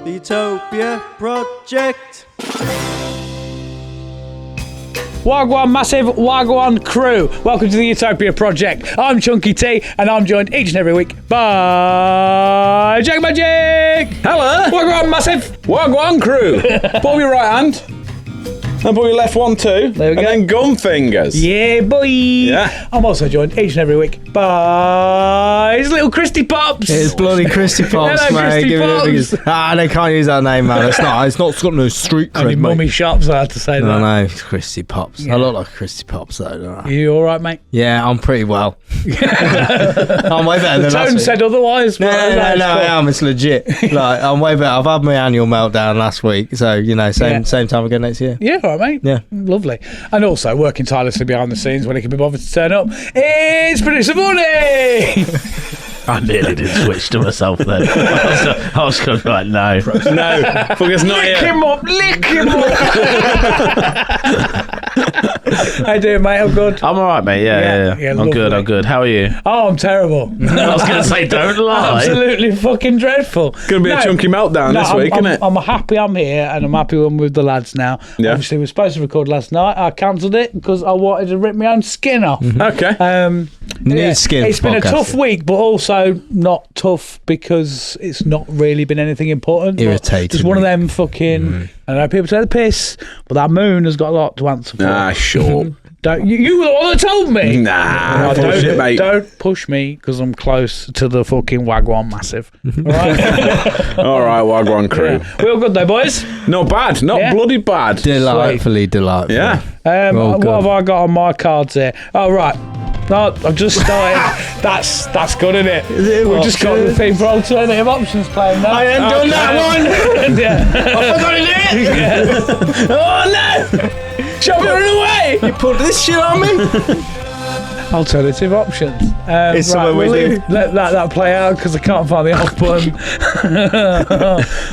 The Utopia Project. Wagwan massive Wagwan crew. Welcome to the Utopia Project. I'm Chunky T, and I'm joined each and every week by Jack Magic. Hello. Wagwan massive. Wagwan crew. Pull your right hand. And pull your left one too. There we go. And then gun fingers. Yeah, boy. Yeah. I'm also joined each and every week by his little Christy Pops. It's bloody Christy Pops, Hello, mate. Christy Give me the Pops. biggest. They can't use that name, man. It's got no street Only cred, mummy mate. shops, I have to say that. I know, it's Christy Pops. Yeah. I look like Christy Pops, though, don't I? You all right, mate? Yeah, I'm pretty well. I'm way better The than last tone week. said otherwise. No, but I cool. am. It's legit. Like, I'm way better. I've had my annual meltdown last week, so same time again next year. Yeah, all right, mate. Yeah. Lovely. And also working tirelessly behind the scenes when he can be bothered to turn up. It's producer Bonnie! I nearly did switch to myself then. I was going to be like, no. No, fuckers not Lick here. him up, lick him up! How you doing, mate? I'm good. I'm all right, mate. Yeah. I'm good. lovely. I'm good. How are you? Oh, I'm terrible. I was going to say, don't lie. Absolutely fucking dreadful. Gonna be a chunky meltdown this week, isn't it? I'm happy I'm here, and I'm happy I'm with the lads now. Yeah. Obviously, we were supposed to record last night. I cancelled it because I wanted to rip my own skin off. Okay. Need skin It's for been a podcasting. tough week, but also not tough because it's not really been anything important. Irritating Just one of me. them fucking. I know people say the piss, but that moon has got a lot to answer for. Nah, sure. Don't you were the one that told me? Nah, No, bullshit, mate. don't push me because I'm close to the fucking Wagwan massive. All right? All right, Wagwan crew. We're all good though, boys. Not bad. Not Yeah. bloody bad. Delightfully delightful. Yeah. Well What good. have I got on my cards here? Oh, right. No, I've just started. That's good, isn't it? We've just got the theme for alternative options playing now. I ain't done that one. Yeah. I forgot to do it. Yeah. Oh no! Shove it away! You put this shit on me. Alternative options. It's something we will do. you let that play out because I can't find the off button.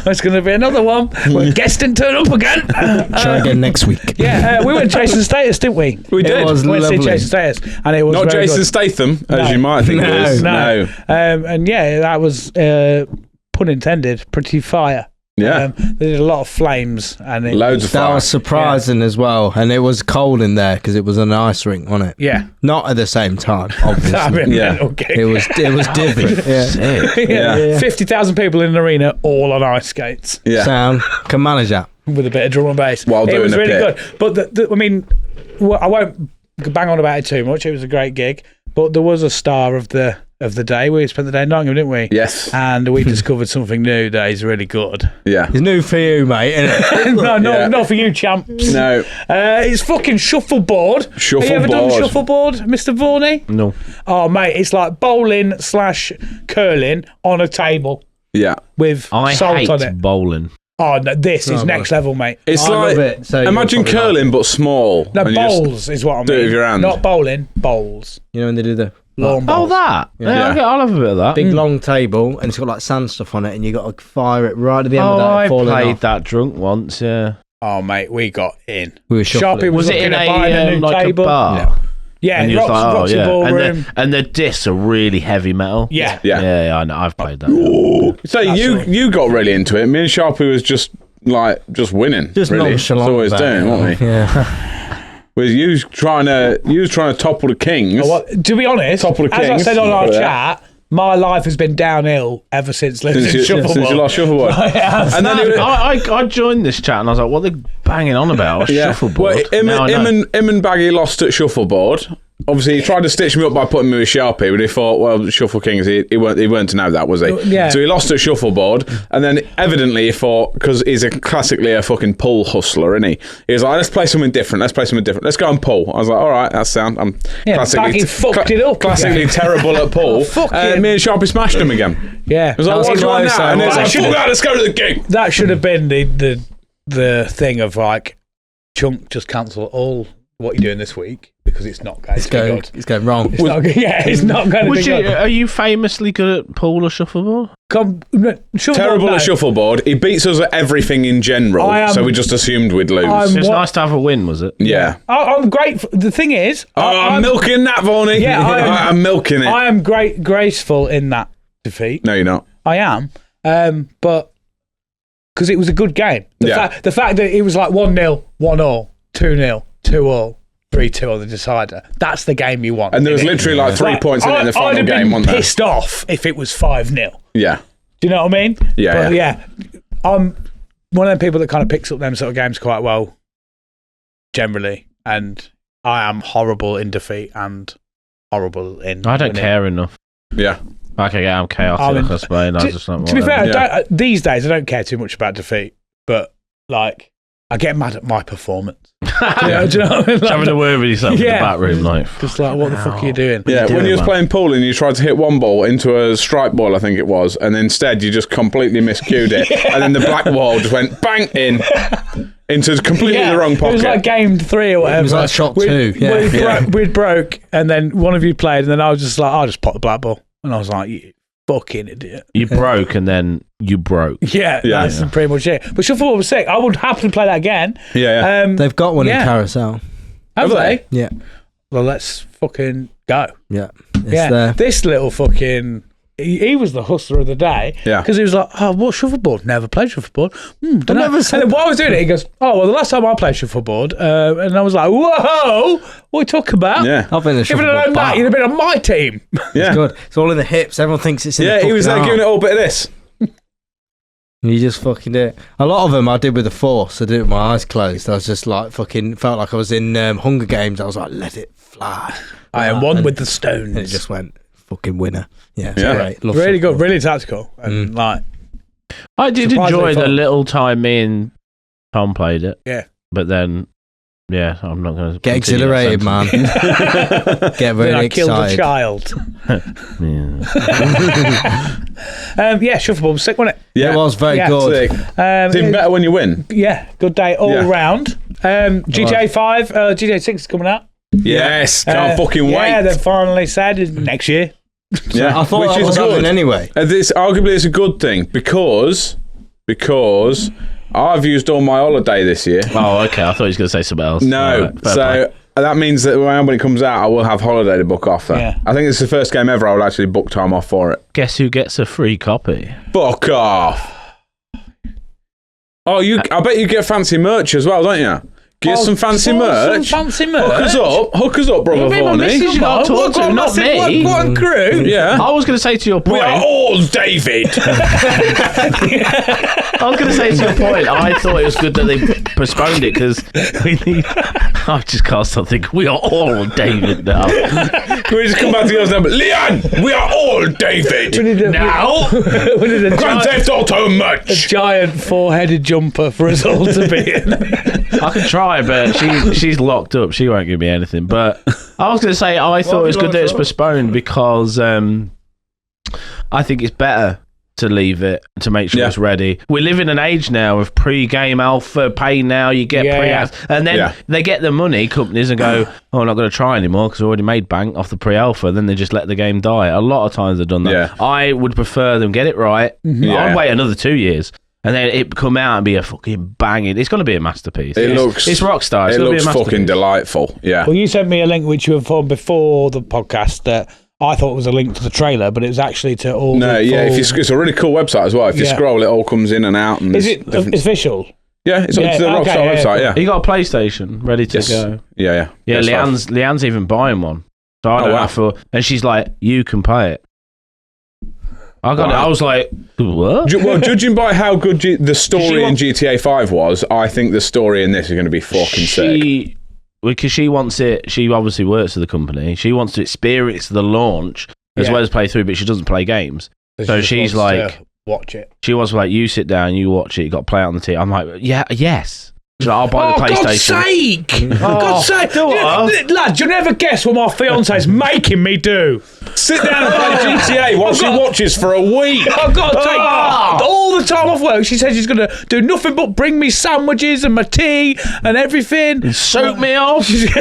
It's going to be another one. Well, guest didn't turn up again. Try again next week. Yeah, we went chasing status, didn't we? We did. It was We went to see lovely. Chasing status, and it was Not very Jason good. Statham, as No. you might think it is. No. And yeah, that was pun intended. Pretty fire. Yeah. They did a lot of flames, and it Loads of That fire. was surprising as well, and it was cold in there because it was an ice rink, wasn't it? Yeah, Not at the same time, obviously. I mean, Yeah. okay. It was different. Yeah. Sick. Yeah. 50,000 people in an arena, all on ice skates, Yeah. Sound can manage that. with a bit of drum and bass. While it doing was the really pit. good. But I mean, I won't bang on about it too much. It was a great gig, but there was a star of the day. We spent the day in Nottingham, didn't we? Yes. And we discovered something new that is really good. Yeah. It's new for you, mate, isn't it? No, Yeah. not for you, champs. No. It's fucking shuffleboard. Have you ever done Shuffleboard. shuffleboard, Mr. Vorney? No. Oh, mate, it's like bowling / curling on a table Yeah. with I salt hate on it. bowling. Oh, no, this is Oh, next level, mate. It's I like, love it. So imagine you're probably curling but small. No, And you just- bowls is what I mean. do it with your hand. Not bowling, bowls. You know when they do the Lawn Oh, bowls. that? Yeah. Yeah, I'll have a bit of that. big long table, and it's got like sand stuff on it, and you got to fire it right at the end Oh, of that. I falling played off. that drunk once, yeah. Oh, mate, we got in. We were Sharpie shuffling. was Was it looking in at buying a new like table. a bar? No. Yeah, And you was like, Roxy and Ballroom. the discs are really heavy metal. Yeah. Yeah. I know. I've played that. So you got really into it. Me and Sharpie was just winning. Just really. nonchalant. That's all he's about doing, it. wasn't he? Yeah. Was you trying to topple the kings? Well, to be honest, Top of the as I Kings. said on our Yeah. chat, my life has been downhill ever since losing since you shuffleboard. lost shuffleboard. And then it, I joined this chat and I was like, what are they banging on about? Shuffleboard. Well, Now I know. him and Baggy lost at shuffleboard. Obviously, he tried to stitch me up by putting me with Sharpie, but he thought, well, Shuffle Kings, he weren't to know that, was he? Yeah. So he lost at shuffleboard, and then evidently he thought, because he's classically a fucking pull hustler, isn't he? He was like, let's play something different. Let's go and pull. I was like, all right, that's sound. I'm Baggy fucked it up classically again. terrible at pull. Fuck Me him. and Sharpie smashed him again. Yeah. I was like, That's what's going close, on now? And he was though. like, fuck that, let's go to the gig. That should have been the thing of like, Chunk, just cancel all what you're doing this week because it's not going to be good. It's going wrong. It's not, it's not going to be good. Are you famously good at pool or shuffleboard? Terrible at shuffleboard. He beats us at everything in general, I am- so we just assumed we'd lose. It's What? nice to have a win, was it? yeah. I'm great. The thing is, I'm milking that, Vorney. Yeah, I'm milking it. I am graceful in that defeat. No, you're not. I am. But because it was a good game. The fact that it was like 1-0, 1-1, 2-0, 2-2, 3-2 on the decider. That's the game you want. And there was literally like 3 points in the final game, wasn't there? I'd have been pissed off if it was 5-0. Yeah. Do you know what I mean? Yeah. But yeah, I'm one of them people that kind of picks up them sort of games quite well, generally. And I am horrible in defeat and horrible in. I don't winning. care enough. Yeah. Okay, yeah, I'm chaotic. I suppose. I just don't to be want fair, it. these days I don't care too much about defeat, but like I get mad at my performance. Do you know what I mean? Just having a word with yourself in the back room, like just like, what the fuck are you doing? Yeah, when you was man? playing pool and you tried to hit one ball into a strike ball, I think it was, and instead you just completely miscued it, and then the black ball just went bang into completely the wrong pocket. It was like game 3 or whatever. It was like shot 2. Yeah. We'd broke, and then one of you played, and then I was just like, I'll just pop the black ball. And I was like, you fucking idiot. You broke and then you broke. That's pretty much it. But Shuffleboard was sick. I would happily play that again. Yeah. They've got one in Carousel. Have they? Yeah. Well, let's fucking go. Yeah. It's there. This little fucking... He was the hustler of the day. Yeah. Because he was like, oh, what shuffleboard? Never played shuffleboard. And then never said while I was doing it, he goes, oh, well, the last time I played shuffleboard, and I was like, whoa, what are you talking about? Yeah. I've been a If you'd have shuffleboard known that, bar. you'd have been on my team. Yeah. It's good. It's all in the hips. Everyone thinks it's in the He was there fucking giving it arm. all a bit of this. You just fucking do it. A lot of them I did with the force. I did it with my eyes closed. I was just like fucking felt like I was in Hunger Games. I was like, let it fly. I am one with the stones. And it just went fucking winner. Yeah, it's Yeah. great. Love Really football. good, really tactical. And like, I did Surprisingly enjoy the fun. little time me and Tom played it. Yeah. But then, yeah, I'm not going to Get exhilarated, man. Get then very I killed a excited. child. Yeah. Shuffleboard was sick, wasn't it? Yeah. It was very Yeah. good. Sick. It's even better when you win. Yeah, good day all Yeah. round. GTA 5, GTA 6 is coming out. Yes. Can't fucking Yeah, wait. they've finally said it's next year. Yeah. I thought Which that is was good. happening anyway. Arguably it's a good thing because I've used all my holiday this year. Oh, okay. I thought he was going to say something else. No, Alright, fair play. so that means that when it comes out, I will have holiday to book off. Yeah. I think it's the first game ever I will actually book time off for it. Guess who gets a free copy? Fuck off! Oh, I bet you get fancy merch as well, don't you? Get some fancy merch. Some fancy merch. Hook us up, brother It'll be my Horny. missus you got to talk to, not me. One crew. Yeah. I was going to say to your We point. are all David. I was going to say to your point. I thought it was good that they postponed it because we need. I just can't stop thinking. We are all David now. Can we just come back to yours now? Leanne, we are all David. We need a, Now, we need a Grand giant, Theft Auto a merch. giant 4-headed jumper for us all to be in. I could try, but she's locked up. She won't give me anything. But I was going to say I thought it was good that it's postponed because I think it's better to leave it to make sure it's ready. We live in an age now of pre-game alpha, pay now, you get and then they get the money, companies, and go, oh, I'm not going to try anymore because I already made bank off the pre-alpha, then they just let the game die. A lot of times they've done that. Yeah. I would prefer them get it right. I'd wait another 2 years. And then it come out and be a fucking banging. It's going to be a masterpiece. It's Rockstar. It's it gonna looks be a masterpiece. fucking delightful. Yeah. Well, you sent me a link which you informed before the podcast that I thought was a link to the trailer, but it was actually to all No, the yeah, full... it's a really cool website as well. If you scroll, it all comes in and out. And Is there's it different- official? Yeah, it's up to the Rockstar website, yeah. You got a PlayStation ready to Yes. go. Yeah. Yeah, Yes, Leanne's even buying one. So I don't have to. And she's like, you can play it. I got it. I was like, what? Well, judging by how good the story in GTA 5 was, I think the story in this is going to be fucking sick. Because she wants it, she obviously works for the company. She wants to experience the launch as well as play through, but she doesn't play games. So she's like, watch it. She wants like, you sit down, you watch it, you got to play it on the TV. I'm like, yes. She's like, I'll buy the PlayStation. God's sake! Lad, you'll never guess what my fiance's making me do. Sit down and play GTA while she watches for a week. I've got to take all the time off work. She says she's going to do nothing but bring me sandwiches and my tea and everything. Soak me off. She's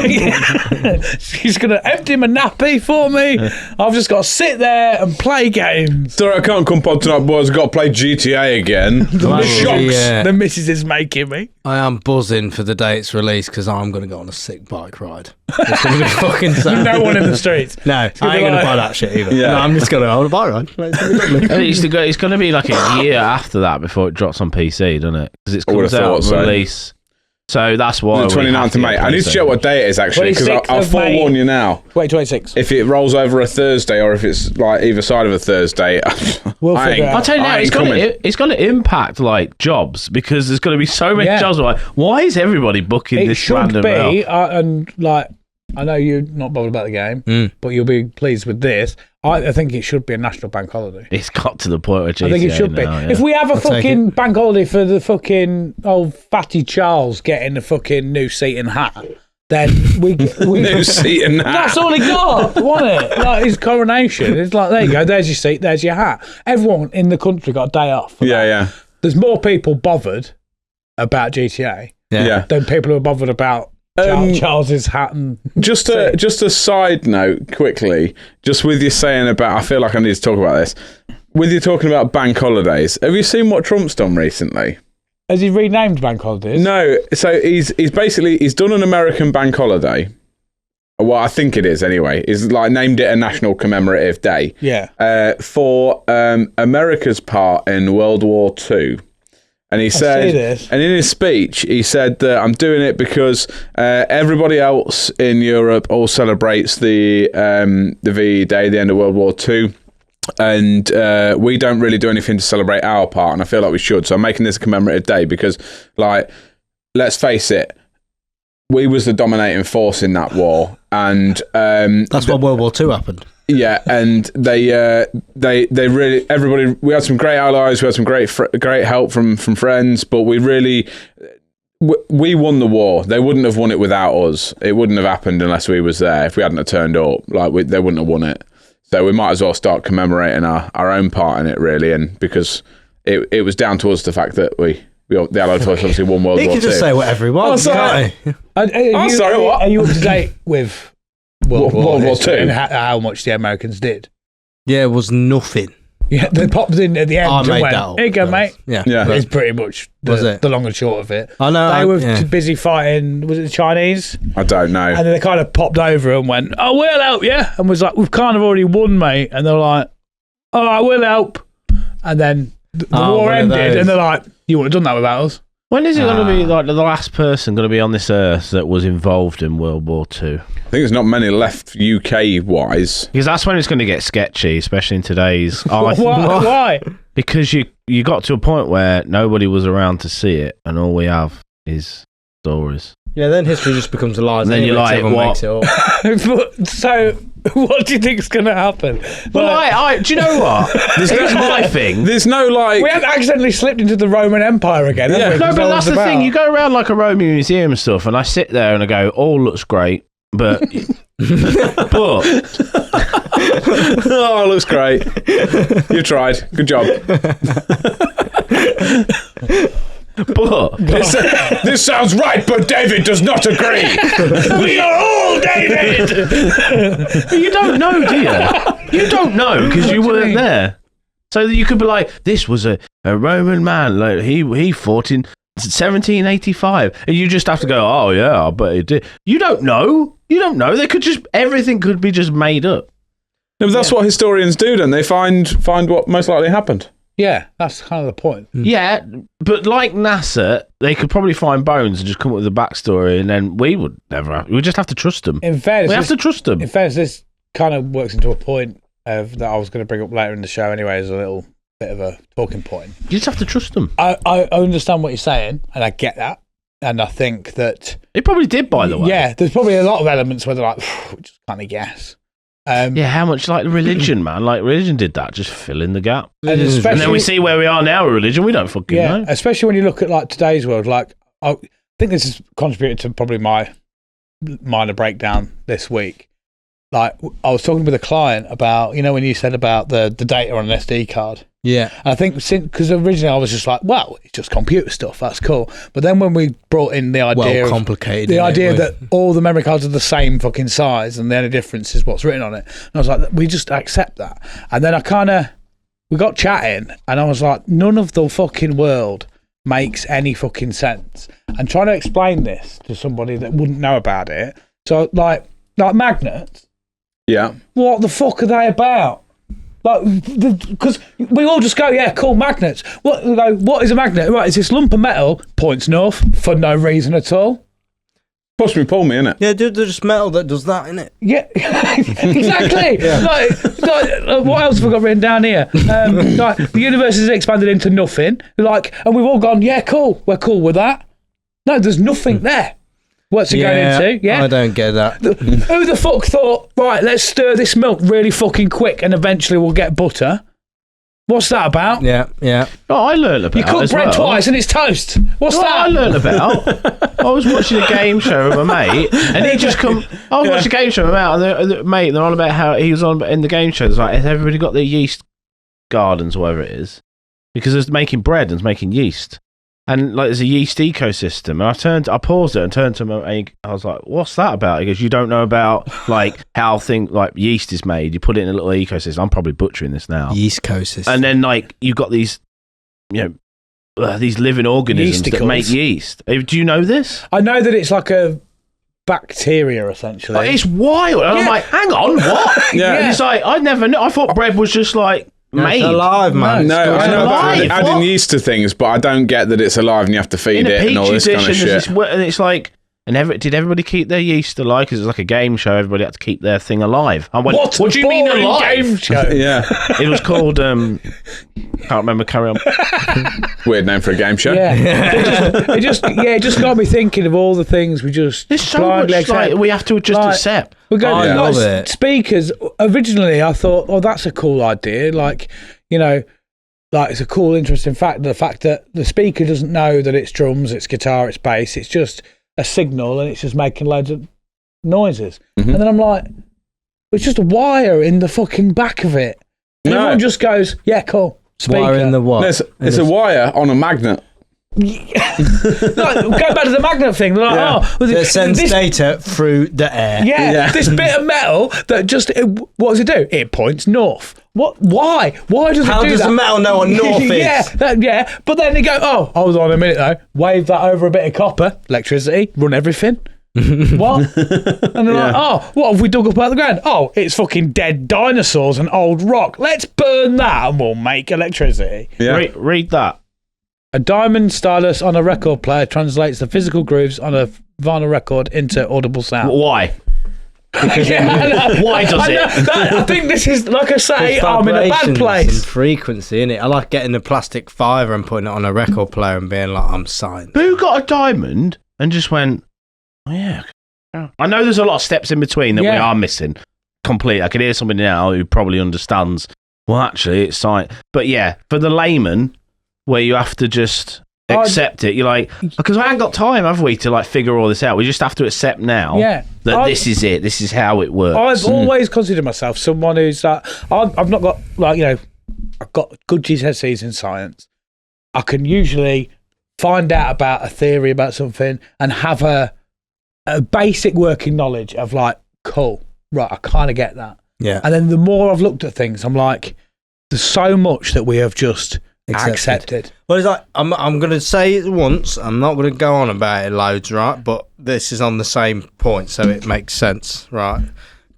going to empty my nappy for me. I've just got to sit there and play games. Sorry, I can't come pod tonight, boys. I've got to play GTA again. The missus is making me. I am buzzing for the day it's released because I'm going to go on a sick bike ride. It's going to be fucking sad. No one in the streets. No, I ain't going to buy that shit either. Yeah. No, I'm just going to on a bike ride. It's gonna be lovely. It's going to be like a year after that before it drops on PC, doesn't it? Because it I would comes have out thought so. release. So that's why. The 29th of May. I need to check what day it is actually, because 26th I'll of May. forewarn you now. Wait, 26. If it rolls over a Thursday or if it's like either side of a Thursday, We'll figure it out. I'll tell you now, it's going to impact like jobs, because there's going to be so many jobs. Like, why is everybody booking It this should random be, out? and like, I know you're not bothered about the game, but you'll be pleased with this. I think it should be a national bank holiday. It's got to the point where GTA I think it should be. now, yeah. If we have a I'll take fucking bank holiday for the fucking old fatty Charles getting a fucking new seat and hat, then we new seat and hat. That's all he got, wasn't it? Like his coronation. It's like, there you go, there's your seat, there's your hat. Everyone in the country got a day off. Yeah. There's more people bothered about GTA Yeah. than people who are bothered about Charles's hat and Just a side note quickly, just with you saying about, I feel like I need to talk about this. With you talking about bank holidays, have you seen what Trump's done recently? Has he renamed bank holidays? No, so he's done an American bank holiday. Well, I think it is anyway. He's like named it a national commemorative day. Yeah. For America's part in World War II. And he said, and in his speech, he said that I'm doing it because everybody else in Europe all celebrates the VE Day, the end of World War II, and we don't really do anything to celebrate our part, and I feel like we should. So I'm making this a commemorative day because, like, let's face it, we was the dominating force in that war, and that's why World War II happened. Yeah, and they really, everybody, we had some great allies, we had some great help from friends, but we won the war. They wouldn't have won it without us. It wouldn't have happened unless we was there. If we hadn't have turned up, they wouldn't have won it. So we might as well start commemorating our own part in it, really, and because it was down to us, the fact that the Allied force obviously won World War II. He can just say whatever he wants, can't he? What? Are you up to date with World War II and how much the Americans did? Yeah, it was nothing. Yeah, they popped in at the end and made went, that up. here you go, mate. Yeah. It's pretty much the long and short of it. I know. They were too busy fighting, was it the Chinese? I don't know. And then they kind of popped over and went, oh, we'll help you. And was like, we've kind of already won, mate. And they're like, all right, we'll help. And then the war ended and they're like, you would have done that without us. When is it going to be like the last person going to be on this earth that was involved in World War II? I think there's not many left UK-wise. Because that's when it's going to get sketchy, especially in today's... Why? Because you got to a point where nobody was around to see it, and all we have is stories. Yeah, then history just becomes a lie. And then you're like, what? Makes it up. So, what do you think's going to happen? Well, do you know what? Here's my thing. There's no like... We have accidentally slipped into the Roman Empire again. Yeah. No, but that's the thing. You go around like a Roman museum and stuff, and I sit there and I go, all looks great, but... but... Oh, it looks great. You tried. Good job. But this sounds right, but David does not agree. We are all David! But you don't know, do you? You don't know because you weren't there. So you could be like, this was a Roman man. Like he fought in 1785, and you just have to go, oh yeah, I bet he did. You don't know. You don't know. They could just everything could be just made up. No, but that's what historians do. Then they find what most likely happened. Yeah, that's kind of the point. Yeah, but like NASA, they could probably find bones and just come up with a backstory, and then we would never have. We just have to trust them. In fairness, we have to trust them. In fairness, this kind of works into a point of that I was going to bring up later in the show anyway, as a little bit of a talking point. You just have to trust them. I understand what you're saying, and I get that. And I think that... It probably did, by the way. Yeah, there's probably a lot of elements where they're like, we just kind of guess. Yeah, how much like religion, man? Like religion did that, just fill in the gap. And then we see where we are now with religion. We don't fucking know. Especially when you look at like today's world. Like, I think this has contributed to probably my minor breakdown this week. Like, I was talking with a client about, you know, when you said about the data on an SD card. Yeah. And I think because originally I was just like, well, it's just computer stuff. That's cool. But then when we brought in the idea, that all the memory cards are the same fucking size and the only difference is what's written on it. And I was like, we just accept that. And then we got chatting and I was like, none of the fucking world makes any fucking sense. And trying to explain this to somebody that wouldn't know about it. So, like magnets. Yeah. What the fuck are they about? Because we all just go, yeah, cool, magnets. What is a magnet? Right, it's this lump of metal, points north for no reason at all. Push me, pull me, innit? Yeah, there's just metal that does that, innit? Yeah, exactly. What else have we got written down here? The universe is expanded into nothing. And we've all gone, yeah, cool. We're cool with that. No, there's nothing there. What's it going into? Yeah, I don't get that. Who the fuck thought, right, let's stir this milk really fucking quick and eventually we'll get butter? What's that about? Yeah. Oh, I learned about. You cook bread twice and it's toast. What's that? I learned about. I was watching a game show with my mate, and he just come. I was watching a game show with my mate, and they're on about how he was on in the game show. It's like, has everybody got their yeast gardens or whatever it is? Because it's making bread and it's making yeast. And like, there's a yeast ecosystem. And I paused it and turned to him, and I was like, what's that about? He goes, you don't know about like how like yeast is made. You put it in a little ecosystem. I'm probably butchering this now. Yeast ecosystem. And then like, you've got these, these living organisms that make yeast. Do you know this? I know that it's like a bacteria, essentially. Like, it's wild. And I'm like, hang on, what? Yeah. And it's like, I never knew. I thought bread was just like, made. It's alive, man. No, I know about alive. adding yeast to things, but I don't get that it's alive and you have to feed it and all this kind of shit. And it's like, did everybody keep their yeast alive? Because it was like a game show. Everybody had to keep their thing alive. I went, what do you mean alive? Game show. Yeah. It was called, can't remember, carry on. Weird name for a game show. Yeah. It just got me thinking of all the things we just There's so much like we have to just accept. We're going I love it. Speakers. Originally, I thought, oh, that's a cool idea. Like, it's a cool, interesting fact. The fact that the speaker doesn't know that it's drums, it's guitar, it's bass. It's just a signal, and it's just making loads of noises. Mm-hmm. And then I'm like, it's just a wire in the fucking back of it. And everyone just goes, yeah, cool. Speaker. Wire in the what? No, it's a wire on a magnet. Go back to the magnet thing. They're like, it sends data through the air. Yeah, this bit of metal that just, what does it do? It points north. What? Why? Why does it do that? How does the metal know what north is? Yeah. But then they go, oh, hold on a minute though. Wave that over a bit of copper, electricity, run everything. What? And they're like, oh, what have we dug up out of the ground? Oh, it's fucking dead dinosaurs and old rock. Let's burn that and we'll make electricity. Yeah. Read that. A diamond stylus on a record player translates the physical grooves on a vinyl record into audible sound. Why? Because why does it? I think this is, like I say, I'm in a bad place. And frequency, innit? I like getting the plastic fiver and putting it on a record player and being like, I'm signed. Who got a diamond and just went, oh yeah. I know there's a lot of steps in between that we are missing. Completely. I can hear somebody now who probably understands, well, actually, it's science. But yeah, for the layman, where you have to just accept it. You're like, because I ain't got time, have we, to like figure all this out. We just have to accept now that this is it. This is how it works. I've always considered myself someone who's like, I've not got I've got good GCSEs in science. I can usually find out about a theory about something and have a basic working knowledge of like, cool, right, I kind of get that. Yeah. And then the more I've looked at things, I'm like, there's so much that we have just accepted. Well, it's like, I'm going to say it once. I'm not going to go on about it loads, right? But this is on the same point, so it makes sense, right?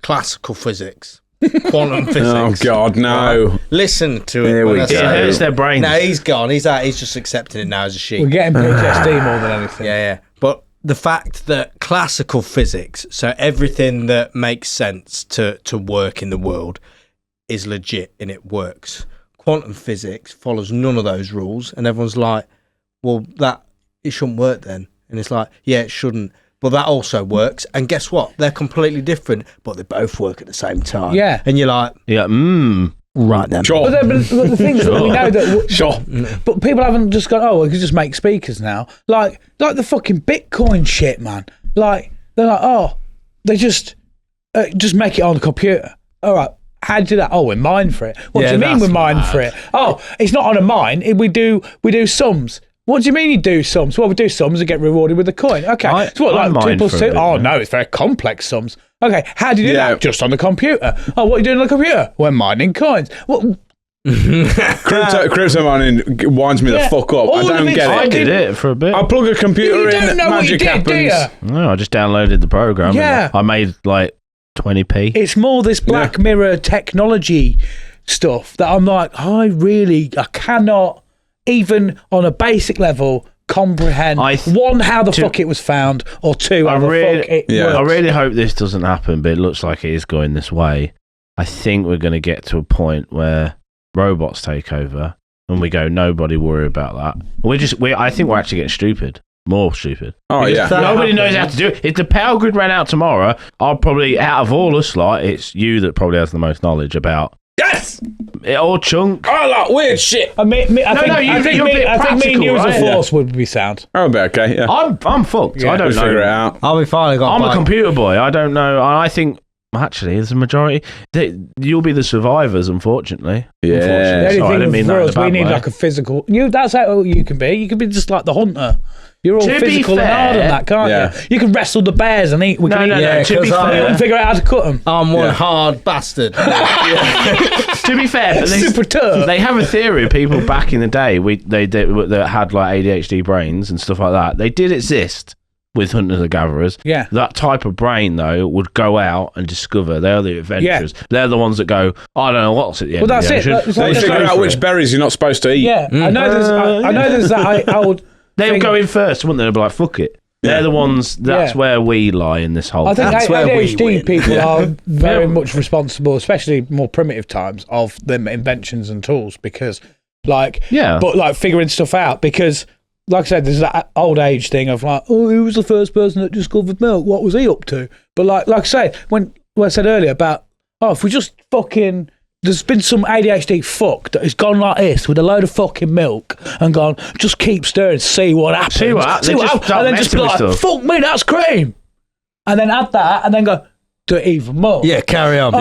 Classical physics, quantum physics. Oh God, no! Right? Listen to it. Here we go. It hurts their brains. No, he's gone. He's out. He's just accepting it now as a sheep. We're getting PTSD more than anything. Yeah. But the fact that classical physics, so everything that makes sense to work in the world, is legit and it works. Quantum physics follows none of those rules, and everyone's like, well, it shouldn't work then. And it's like, yeah, it shouldn't, but that also works. And guess what? They're completely different, but they both work at the same time. Yeah. And you're like, right then. Sure. But the thing is that we know that... But people haven't just gone, oh, we can just make speakers now. Like the fucking Bitcoin shit, man. Like, they're like, oh, they just make it on the computer. All right. How do you do that? Oh, we mine for it. What do you mean we mine for it? Oh, it's not on a mine. We do sums. What do you mean you do sums? Well, we do sums and get rewarded with a coin. Okay. So what, like 2 plus 2? Oh, no, it's very complex sums. Okay, how do you do that? Just on the computer. Oh, what are you doing on the computer? We're mining coins. Well, Crypto mining winds me the fuck up. I don't get it. I did it for a bit. I plug a computer in, magic happens. No, I just downloaded the program. Yeah. I made like 20p. It's more this Black Mirror technology stuff that I'm like, I cannot, even on a basic level, comprehend one, how the fuck it was found, or two, how the fuck it works. I really hope this doesn't happen, but it looks like it is going this way. I think we're going to get to a point where robots take over and we go, nobody worry about that. I think we're actually getting stupid. More stupid. Oh, because nobody knows how to do it. If the power grid ran out tomorrow, I'll probably, out of all us, like, it's you that probably has the most knowledge about. Yes! It all chunk. I like weird shit. I think me and you as a force would be sound. I'll be okay, yeah. I'm fucked. I don't know. Figure it out. I'll be fine. I'm a computer boy. I don't know. I think, actually, there's a majority. You'll be the survivors, unfortunately. Yeah. The only thing for us, we need like a physical. That's how you can be. You can be just like the hunter. You're all physical and hard on that, can't you? You can wrestle the bears and eat. No. To be fair, and figure out how to cut them. I'm one hard bastard. To be fair, but super tough. They have a theory of people back in the day that had like ADHD brains and stuff like that. They did exist with hunters and gatherers. Yeah. That type of brain, though, would go out and discover. They're the adventurers. Yeah. They're the ones that go, I don't know what's at the end of the ocean. They figure out which berries you're not supposed to eat. Yeah. I know there's that old... They'll go in first, wouldn't they? They'll be like, fuck it. They're the ones, that's where we lie in this whole thing. I think ADHD people are very much responsible, especially more primitive times, of them inventions and tools because, figuring stuff out because, like I said, there's that old age thing of like, oh, who was the first person that discovered milk? What was he up to? But like I said, when I said earlier about, if we just fucking... There's been some ADHD fuck that has gone like this with a load of fucking milk and gone, just keep stirring, see what happens. See what happens. And then just be like, fuck me, that's cream. And then add that and then go, do it even more. Yeah, carry on.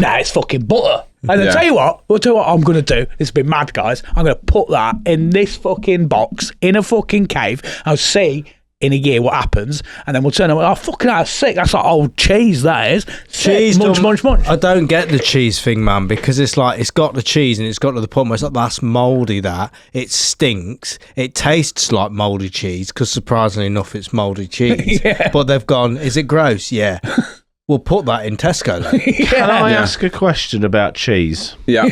Nah, it's fucking butter. And then tell you what I'm going to do. This has been mad, guys. I'm going to put that in this fucking box in a fucking cave. I'll see in a year what happens, and then we'll turn around. Oh, fucking hell, sick. That's like old cheese, that is. Cheese. Munch. I don't get the cheese thing, man, because it's like, it's got the cheese and it's got to the point where it's like, that's mouldy, that. It stinks. It tastes like mouldy cheese, because surprisingly enough, it's mouldy cheese. But they've gone, is it gross? Yeah. We'll put that in Tesco then. Can I ask a question about cheese? Yeah.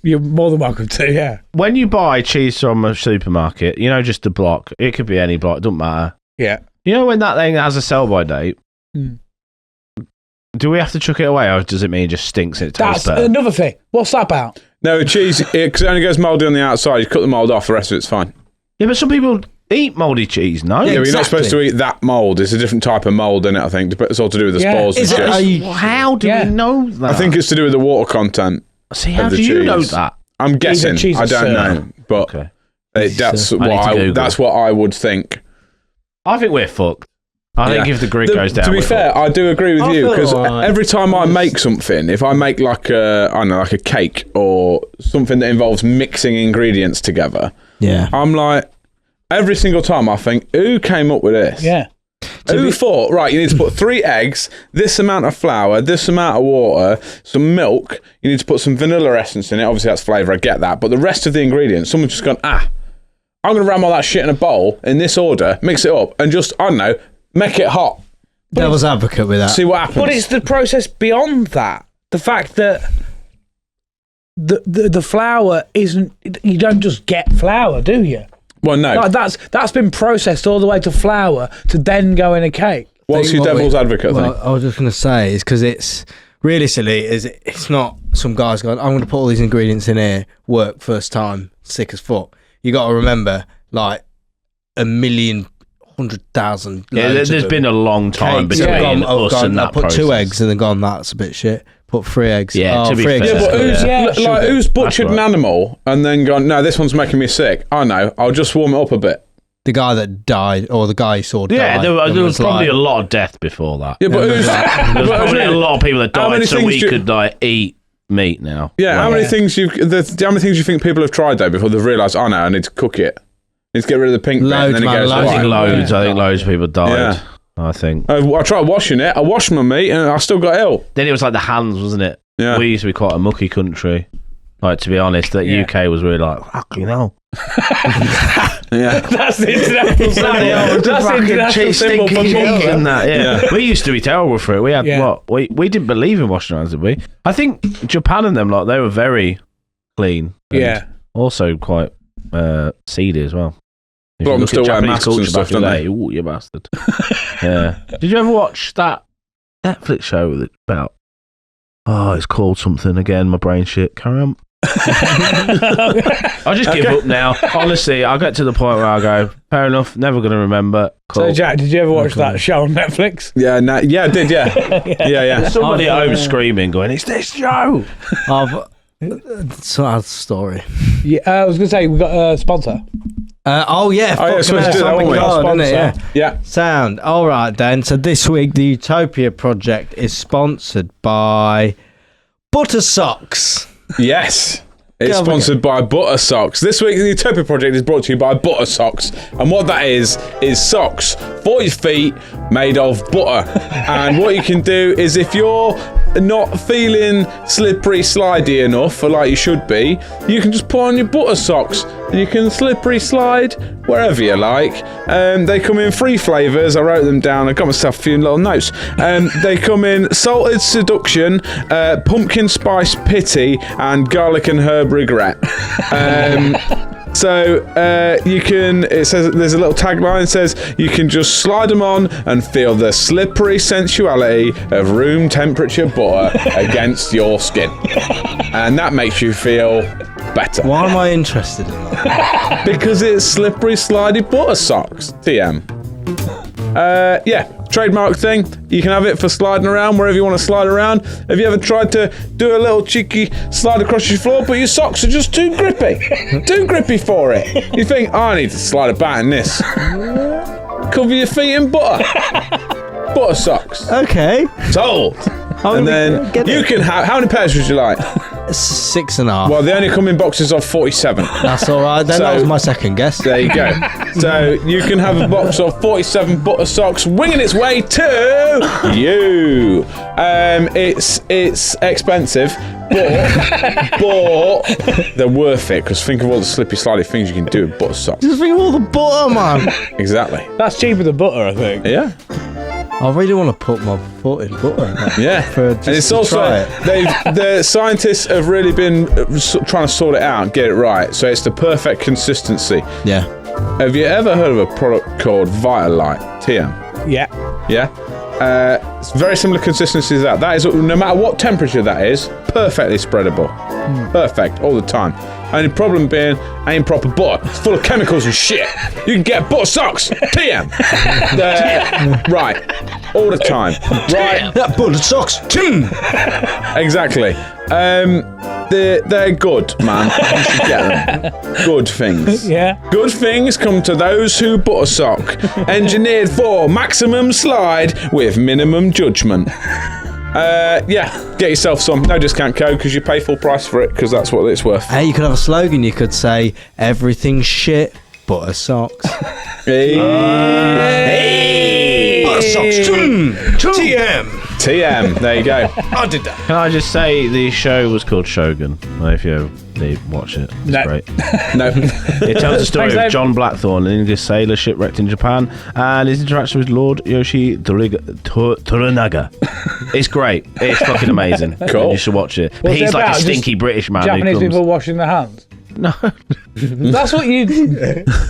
You're more than welcome to, yeah. When you buy cheese from a supermarket, just the block, it could be any block, it doesn't matter. Yeah. You know when that thing has a sell-by date, do we have to chuck it away, or does it mean it just stinks and it tastes better? That's another thing. What's that about? No, cheese, because it only goes mouldy on the outside. You cut the mould off, the rest of it's fine. Yeah, but some people eat mouldy cheese, no? Yeah, but you're not supposed to eat that mould. It's a different type of mould, isn't it, I think? It's all to do with the spores and shit. How do we know that? I think it's to do with the water content. See, how do you know that? I'm guessing. I don't know. But that's what I would think. I think we're fucked. I think if the grid goes down... To be fair, I do agree with you, because every time I make something, if I make like a cake or something that involves mixing ingredients together, I'm like... Every single time I think, who came up with this? Yeah. Who thought, right, you need to put 3 eggs, this amount of flour, this amount of water, some milk, you need to put some vanilla essence in it. Obviously, that's flavour, I get that. But the rest of the ingredients, someone's just gone, I'm going to ram all that shit in a bowl in this order, mix it up, and just, I don't know, make it hot. Devil's advocate with that. See what happens. But it's the process beyond that. The fact that the flour isn't... You don't just get flour, do you? Well, no. Like that's been processed all the way to flour to then go in a cake. What's your devil's advocate thing? I was just going to say, is because it's really silly. It's not some guys going, I'm going to put all these ingredients in here, work first time, sick as fuck. You got to remember, like, 1,100,000. Yeah, there's been a long time between us and that process. I put 2 eggs and then gone, that's a bit shit. Put 3 eggs. Yeah, to be fair. Yeah, but who's butchered an animal and then gone, no, this one's making me sick? I know, I'll just warm it up a bit. The guy that died, or the guy you saw die. Yeah, there was probably a lot of death before that. Yeah, but there was probably a lot of people that died so we could eat meat now. Yeah, how many things you think people have tried though before they've realised, oh no, I need to cook it. I need to get rid of the pink bit and then it goes away. I think loads of people died. Yeah. I think. I tried washing it. I washed my meat and I still got ill. Then it was like the hands, wasn't it? Yeah. We used to be quite a mucky country. Like, to be honest, that UK was really like, fucking hell. Yeah. That's the international symbol. That's the international symbol for butter. Yeah. We used to be terrible for it. We had we didn't believe in washing hands, did we? I think Japan and them, like, they were very clean. Yeah. Also quite seedy as well. But I'm still wearing masks and stuff, don't they? Ooh, you bastard. Yeah. Did you ever watch that Netflix show that's about... Oh, it's called something again. My brain shit. Carry on. I'll just give up now. Honestly, I'll get to the point where I go, fair enough, never going to remember. Cool. So, Jack, did you ever watch that show on Netflix? Yeah, I did, yeah. Somebody at home screaming, going, it's this show. It's a story. Yeah, I was going to say, we got a sponsor. Yeah. Sound. All right, then. So this week, the Utopia Project is sponsored by Butter Socks. Yes. It's sponsored by Butter Socks. This week, the Utopia Project is brought to you by Butter Socks. And what that is socks for your feet made of butter. And what you can do is, if you're not feeling slippery slidey enough, for like you should be, you can just put on your butter socks and you can slippery slide wherever you like. They come in 3 flavours. I wrote them down. I got myself a few little notes. They come in salted seduction, pumpkin spice pity, and garlic and herb regret. So you can, it says, there's a little tagline that says, you can just slide them on and feel the slippery sensuality of room temperature butter against your skin. And that makes you feel better. Why am I interested in that? Because it's slippery slidey butter socks, TM. Trademark thing. You can have it for sliding around wherever you want to slide around. Have you ever tried to do a little cheeky slide across your floor, but your socks are just too grippy? Too grippy for it. You think, I need to slide about in this. Cover your feet in butter. Butter socks. Okay. Sold. And then you can have, how many pairs would you like? 6.5. Well, they only come in boxes of 47. That's all right. Then that was my second guess. There you go. So you can have a box of 47 butter socks winging its way to you. It's expensive, but they're worth it, because think of all the slippy slidey things you can do with butter socks. Just think of all the butter, man. Exactly. That's cheaper than butter, I think. Yeah. I really want to put my foot in butter. Yeah. And it's also, the scientists have really been trying to sort it out and get it right. So it's the perfect consistency. Yeah. Have you ever heard of a product called Vitalite, TM? Yeah. Yeah? It's very similar consistency to that. That is, no matter what temperature that is, perfectly spreadable. Perfect, all the time. Only problem being, ain't proper butter. It's full of chemicals and shit. You can get butter socks, TM. Right, all the time. Right. That butter socks, Exactly. They're good, man. You should get them. Good things. Yeah. Good things come to those who butter sock. Engineered for maximum slide with minimum judgment. Get yourself some. No discount code, because you pay full price for it, because that's what it's worth. Hey, you could have a slogan. You could say, everything's shit, butter socks. Hey. Butter socks, TM. There you go. I did that. Can I just say the show was called Shogun? If you ever watch it, it's great. No. It tells the story of John Blackthorne, an English sailor shipwrecked in Japan, and his interaction with Lord Yoshi Toranaga. It's great. It's fucking amazing. Cool. You should watch it. But he's like a stinky British man. Japanese people washing their hands. No. That's what you...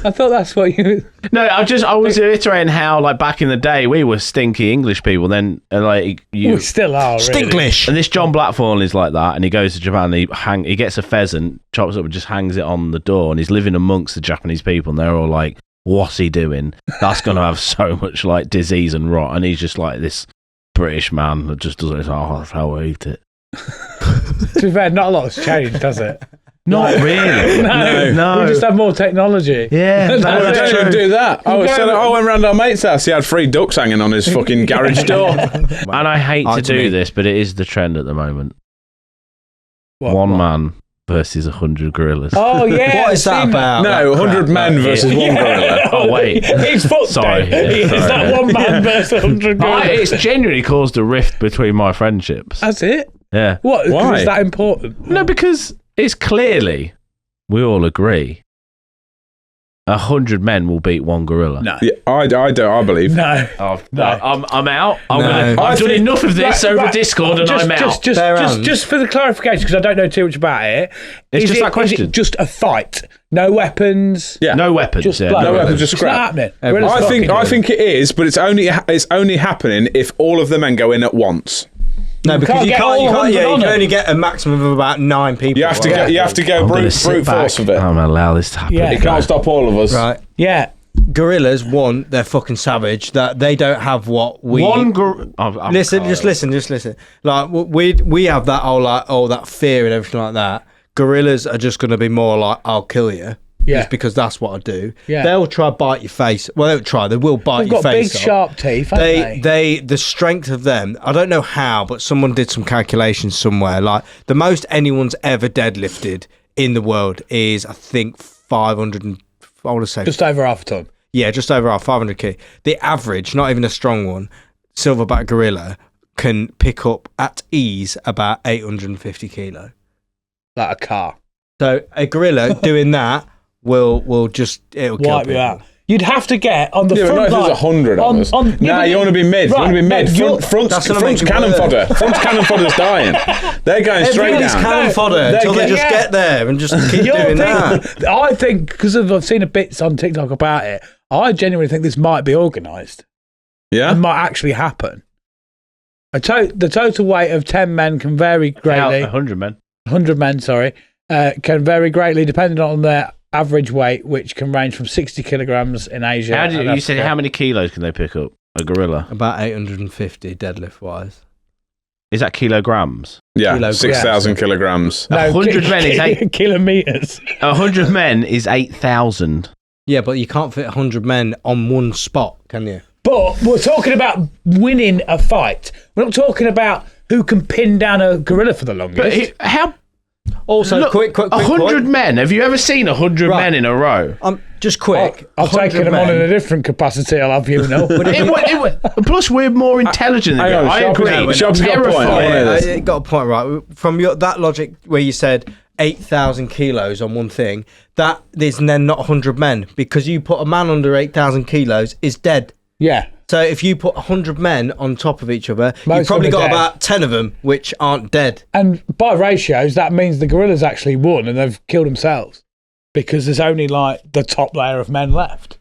I thought that's what you... No, I was reiterating how, like, back in the day, we were stinky English people. Then, we still are, really. Stinklish. And this John Blackthorne is like that, and he goes to Japan, and he gets a pheasant, chops it up, and just hangs it on the door, and he's living amongst the Japanese people, and they're all like, what's he doing? That's going to have so much, like, disease and rot. And he's just like this British man that just doesn't, that's how I eat it. To be fair, not a lot has changed, does it? Not really. No. We just have more technology. Yeah. I don't even do that. I went round our mate's house. He had 3 ducks hanging on his fucking garage door. And I hate to do this, but it is the trend at the moment. One man versus 100 gorillas. Oh, yeah. What is that about? No, 100 men versus 1 gorilla. Oh, wait. He's fucked. Sorry. Is that 1 man versus 100 gorillas? It's genuinely caused a rift between my friendships. That's it? Yeah. What? Why? Is that important? No, because it's clearly, we all agree, 100 men will beat one gorilla. No. Yeah, I don't. I believe. No. I'm out. I've I done think- enough of this over Discord and I'm out. Just for the clarification, because I don't know too much about it. It's is just that question. Is it just a fight? No weapons? Yeah. No weapons. Just yeah, blood. No weapons, just It's not scrap. happening. I think it is, but it's only happening if all of the men go in at once. No, because you get all can't. You 100 on can it. only get a maximum of about 9 people. You have to go I'm gonna brute sit back. force with it. I'm gonna allow this to happen. Yeah. It can't stop all of us. Right. Yeah. Gorillas, one, they're fucking savage. That they don't have what we. Listen. Like we have that whole that fear and everything like that. Gorillas are just going to be more like, I'll kill you. Yeah. Just because that's what I do. Yeah. They'll try to bite your face. Well, they won't try. They will bite They've your got face big, off. sharp teeth, haven't they? The strength of them, I don't know how, but someone did some calculations somewhere. Like, the most anyone's ever deadlifted in the world is, I think, 500 and, I want to say... Just over half a ton. Yeah, just over 500 kg. The average, not even a strong one, silverback gorilla can pick up at ease about 850 kilo. Like a car. So a gorilla doing that will just, it'll kill Wipe you people. out. You'd have to get on the Yeah, but front not if line. there's 100 of us. Yeah, You want to be mid. Right, You want to be mid. no, Front's gonna make you cannon worse. fodder. Front's cannon fodder's dying. They're going straight Everybody's down. cannon fodder until they just get there and just keep doing that. I think, because I've seen a bits on TikTok about it, I genuinely think this might be organised. It Yeah. might actually happen. The total weight of 10 men can vary greatly. 100 men. 100 men, sorry, can vary greatly depending on their average weight, which can range from 60 kilograms in Asia. How do and you said Africa. how many kilos can they pick up? A gorilla. About 850 deadlift wise. Is that kilograms? Yeah. Kilograms. 6,000 kilograms. No, 100 men is 8 kilometers. 100 men is 8,000. Yeah, but you can't fit 100 men on one spot, can you? But we're talking about winning a fight. We're not talking about who can pin down a gorilla for the longest. But how? Also, Look, quick 100 point. men. Have you ever seen 100 Right. men in a row? Just quick. I've 100 taken them on men. in a different capacity, I'll have you know. Plus, we're more intelligent than Hang you. on, I Sharp's agree. got a point. I wanna hear this. I got a point right. From that logic where you said 8,000 kilos on one thing, that is then not 100 men, because you put a man under 8,000 kilos is dead. Yeah. So if you put 100 men on top of each other, Most you've probably of them got are dead. about 10 of them which aren't dead. And by ratios, that means the gorillas actually won and they've killed themselves because there's only like the top layer of men left.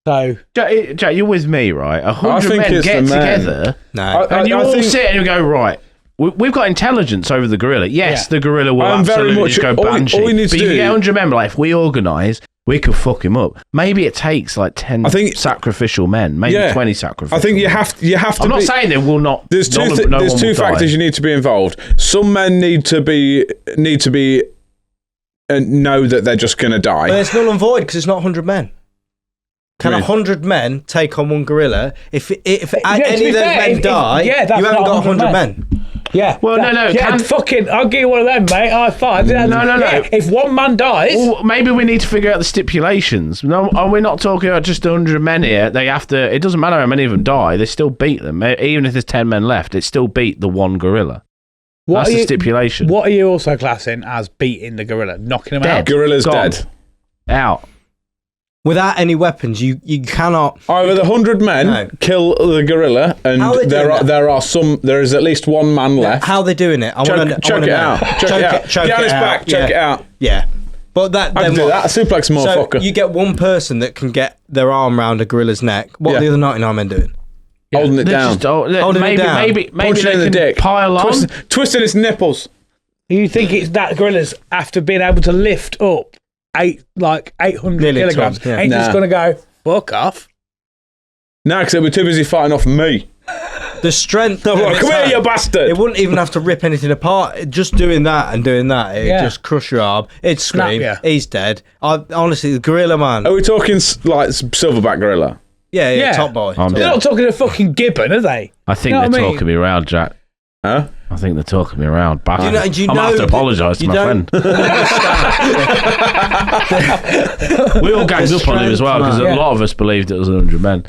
So, Jack, you're with me, right? 100 think men it's get the men. together, No. and you I all think- sit and you go, right. We've got intelligence over the gorilla. Yes, Yeah. the gorilla will I'm very absolutely much- just go all we banshee. need to but you do- can get 100 men, like, if we organise, we could fuck him up. Maybe it takes like 10 I think- sacrificial men, maybe Yeah. 20 sacrificial I think you men. have to I'm not be... saying they will not. There's two, no one there's will two die. factors you need to be involved. Some men need to be know that they're just going to die. But it's null and void because it's not 100 men. Can I mean- 100 men take on one gorilla? If to any be of those fair, men die, yeah, that's you haven't not got 100 100 men. yeah. Well, no, Yeah, fucking, I'll give you one of them, mate. High five. No. Yeah, if one man dies, Well, maybe we need to figure out the stipulations. No, we're not talking about just 100 men here. They have to. It doesn't matter how many of them die. They still beat them. Even if there's 10 men left, it still beat the one gorilla. That's the stipulation. What are you also classing as beating the gorilla? Knocking him Dead. out? Gorilla's Gone. dead. Out. Without any weapons, you cannot. Either the 100 men No. kill the gorilla, and How are they doing that? there is at least one man left. How are they doing it? I Choke want to it out. Choke it out. choke Get on it his out. back. Choke Yeah. it out. Yeah. But that I then can do what? that. Suplex a So motherfucker. you get one person that can get their arm around a gorilla's neck. What Yeah. are the other 99 men doing? Holding it They're down. just- Holding it maybe, down. maybe Punching they in the can dick. pile on. Twisting his nipples. You think it's that gorillas after being able to lift up 800 Nearly a kilograms? ton, yeah. Ain't just Nah. going to go, fuck off. No, because they were too busy fighting off me. The strength. I'm of like, its come here, hand. you bastard. It wouldn't even have to rip anything apart. Just doing that and doing that, it'd Yeah. just crush your arm. It'd Snap scream. ya. He's dead. Honestly, the gorilla man. Are we talking like silverback gorilla? Yeah, Yeah. top boy. I'm Top They're boy. not talking a fucking gibbon, are they? I think You know they're what I mean? talking me around, Jack. Huh? I think they're talking me around. Back. Do you know- I'm do you going to have know to that- apologise to you my don't- friend. We all ganged up on him as well because Yeah. a lot of us believed it was 100 men.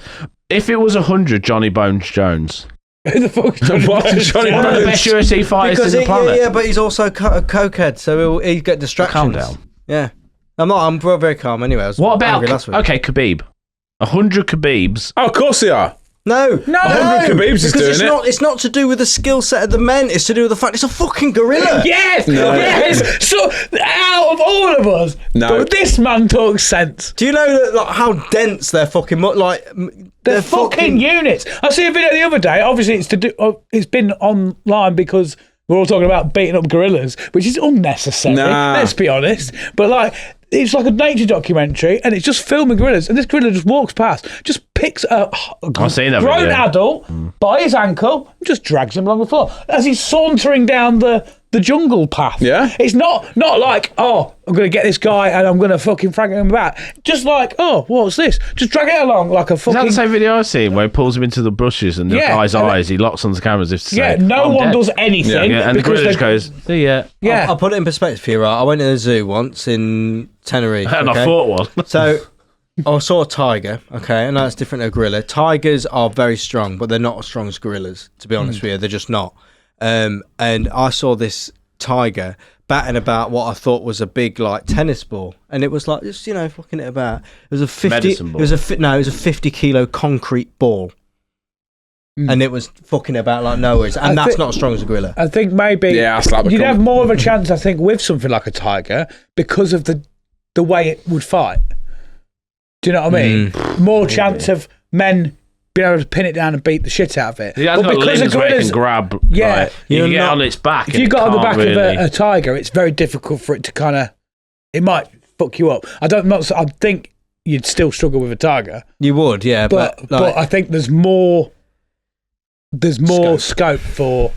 If it was 100 Johnny Bones Jones, Who the fuck's Johnny What's Boots? Johnny One of the Boots? best UFC fighters in the planet. Yeah, but he's also a cokehead, so he'll get distractions. Calm down. Yeah. I'm very calm anyway. I was What about angry last week. Khabib? 100 Khabibs. Oh, of course they are. No, 100 Khabibs is because doing it. It's not to do with the skill set of the men. It's to do with the fact it's a fucking gorilla. Yes, No. yes. So out of all of us, No. this man talks sense. Do you know that, like, how dense they're fucking They're fucking units. I see a video the other day. Obviously, it's been online because we're all talking about beating up gorillas, which is unnecessary. Nah. Let's be honest. But it's like a nature documentary, and it's just filming gorillas. And this gorilla just walks past, just picks a I've seen that grown video. adult by his ankle, and just drags him along the floor as he's sauntering down the jungle path. Yeah. It's not like, oh, I'm going to get this guy and I'm going to fucking frag him about. Just like, oh, what's this? Just drag it along like a Is fucking... that the same video I've seen where he pulls him into the bushes and the Yeah, guy's and eyes, he locks on the camera as if to say, Yeah, no "I'm one dead." does anything. Yeah, and the because gorilla just they- goes, see ya. Yeah. I'll put it in perspective for you, right? I went to the zoo once in Tenerife. And okay? I thought was. So I saw a tiger, okay, and that's different to a gorilla. Tigers are very strong, but they're not as strong as gorillas, to be honest with you. They're just not. And I saw this tiger batting about what I thought was a big tennis ball, and it was just fucking it about. It was a 50. Medicine ball. It was a 50-kilo concrete ball, and it was fucking about like nowheres, and that's not as strong as a gorilla. I think maybe you'd have more of a chance, I think, with something like a tiger because of the way it would fight. Do you know what I mean? More chance of men being able to pin it down and beat the shit out of it. He has got limbs where he can grab. Yeah. Like, you can get on its back. If and you it got on the can't back really. of a tiger, it's very difficult for it to kind of... It might fuck you up. I think you'd still struggle with a tiger. You would, yeah, but I think there's more scope for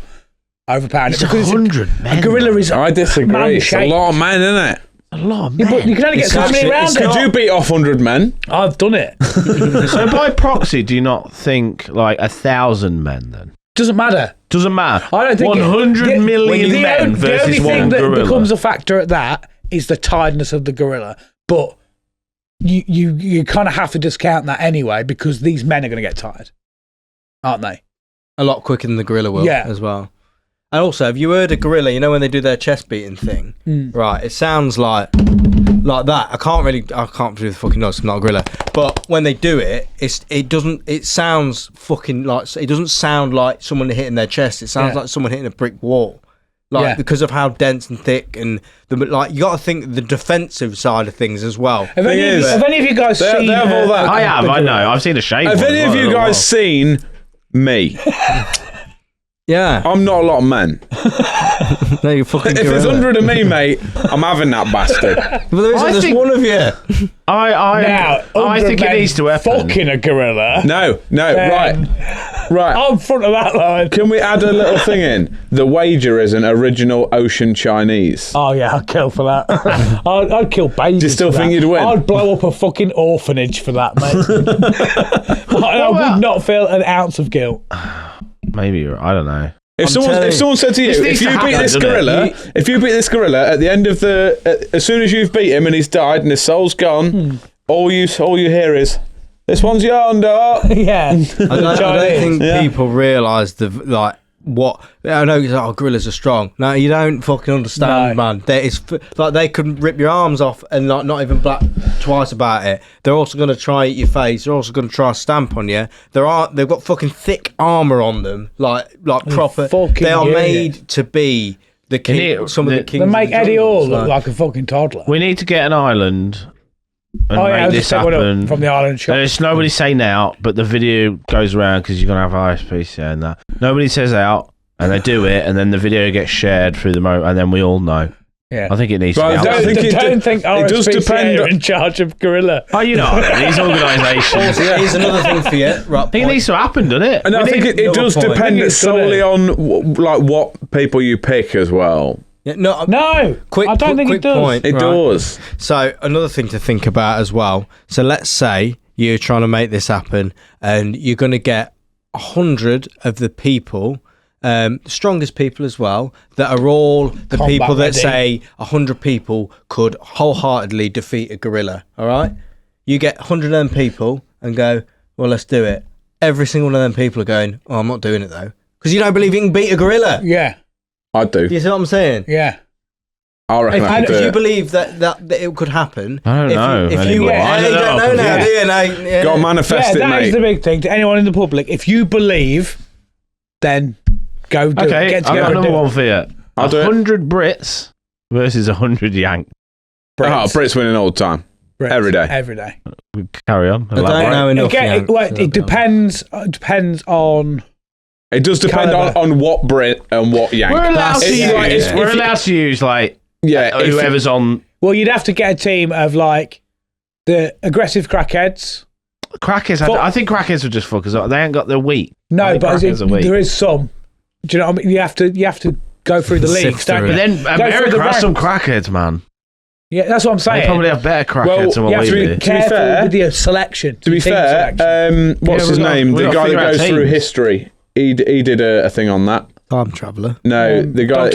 overpowering It's it. Because 100 men. a gorilla is I disagree. It's a man-shaped. lot of men, isn't it? a lot of Yeah, men. but you can only get so many around Could it. you beat off 100 men? I've done it. So by proxy, do you not think 1,000 men then? Doesn't matter. Doesn't matter. I don't think 100 million men the versus only one thing that gorilla. becomes a factor at that is the tiredness of the gorilla. But you kind of have to discount that anyway because these men are going to get tired, aren't they? a lot quicker than the gorilla will as well. And also, have you heard a gorilla, when they do their chest beating thing? Right, it sounds like that. I can't do the fucking noise, I'm not a gorilla. But when they do it, it sounds fucking like, it doesn't sound like someone hitting their chest. It sounds like someone hitting a brick wall. Because of how dense and thick and you got to think the defensive side of things as well. Have any of you guys seen? They have all that. I have, I know. I've seen a shape. Have any of you guys seen me? Yeah. I'm not a lot of men. No, you fucking If there's 100 of me, mate, I'm having that bastard. But there isn't just one of you. I think it needs to happen. Fucking a gorilla. No, right. I'm front of that line. Can we add a little thing in? The wager is an original ocean Chinese. Oh yeah, I'd kill for that. I'd kill babies. Do you still for think that. you'd win? I'd blow up a fucking orphanage for that, mate. I would not feel an ounce of guilt. Maybe you're. I don't know. If someone said to you, if you beat this gorilla at the end of as soon as you've beat him and he's died and his soul's gone, all you hear is, "This one's yonder." Yeah. I don't think people realise what I know. Gorillas are strong. No, you don't fucking understand, man. They could rip your arms off and not even black twice about it. They're also going to try eat your face. They're also going to try stamp on you. They've got fucking thick armour on them, like proper. They are made to be the king. Some of the kings. They make Eddie Hall look like a fucking toddler. We need to get an island and make this happen. From the island shop. There's nobody saying out, but the video goes around because you're going to have ISPC and that. Nobody says out, and they do it, and then the video gets shared through the and then we all know. Yeah. I think it needs to be I don't think it does depend are in charge of gorilla. Oh, these organisations. Here's another thing for you. Right, I think it needs to happen, doesn't it? And I think it does depend solely on what people you pick as well. Yeah, no, I don't think it does. Point, it does. So another thing to think about as well. So let's say you're trying to make this happen, and you're going to get 100 of the people, strongest people as well, that are all the people that say 100 people could wholeheartedly defeat a gorilla. All right, you get 100 of them people and go, well, let's do it. Every single one of them people are going, oh, I'm not doing it though. Because you don't believe you can beat a gorilla. Yeah. I do. You see what I'm saying? Yeah. I reckon I could do if you it. believe that it could happen, I don't know. If you don't know now, do you? No, Got to manifest it, that mate. is the big thing to anyone in the public. If you believe, then go do it. Okay, Get I've together got and another do it. one for you. I'll do it. 100 Brits versus 100 Yank. Brits winning all the time. Brits. Every day. Every day. Carry on. I don't know enough. It depends on. It does depend on what Brit and what Yank. We're allowed to use yeah, whoever's on. Well, you'd have to get a team of like the aggressive crackheads. Crackheads. I think crackheads would just fuck us up. They ain't got the wheat. No, but there is some. Do you know what I mean? You have to go through the leagues. Don't you? But then America has some crackheads, man. Yeah, that's what I'm saying. They probably have better crackheads than what we do. You have to be careful with your selection. To be fair, what's his name? The guy that goes through history. He did a thing on that. Time traveller. No, the guy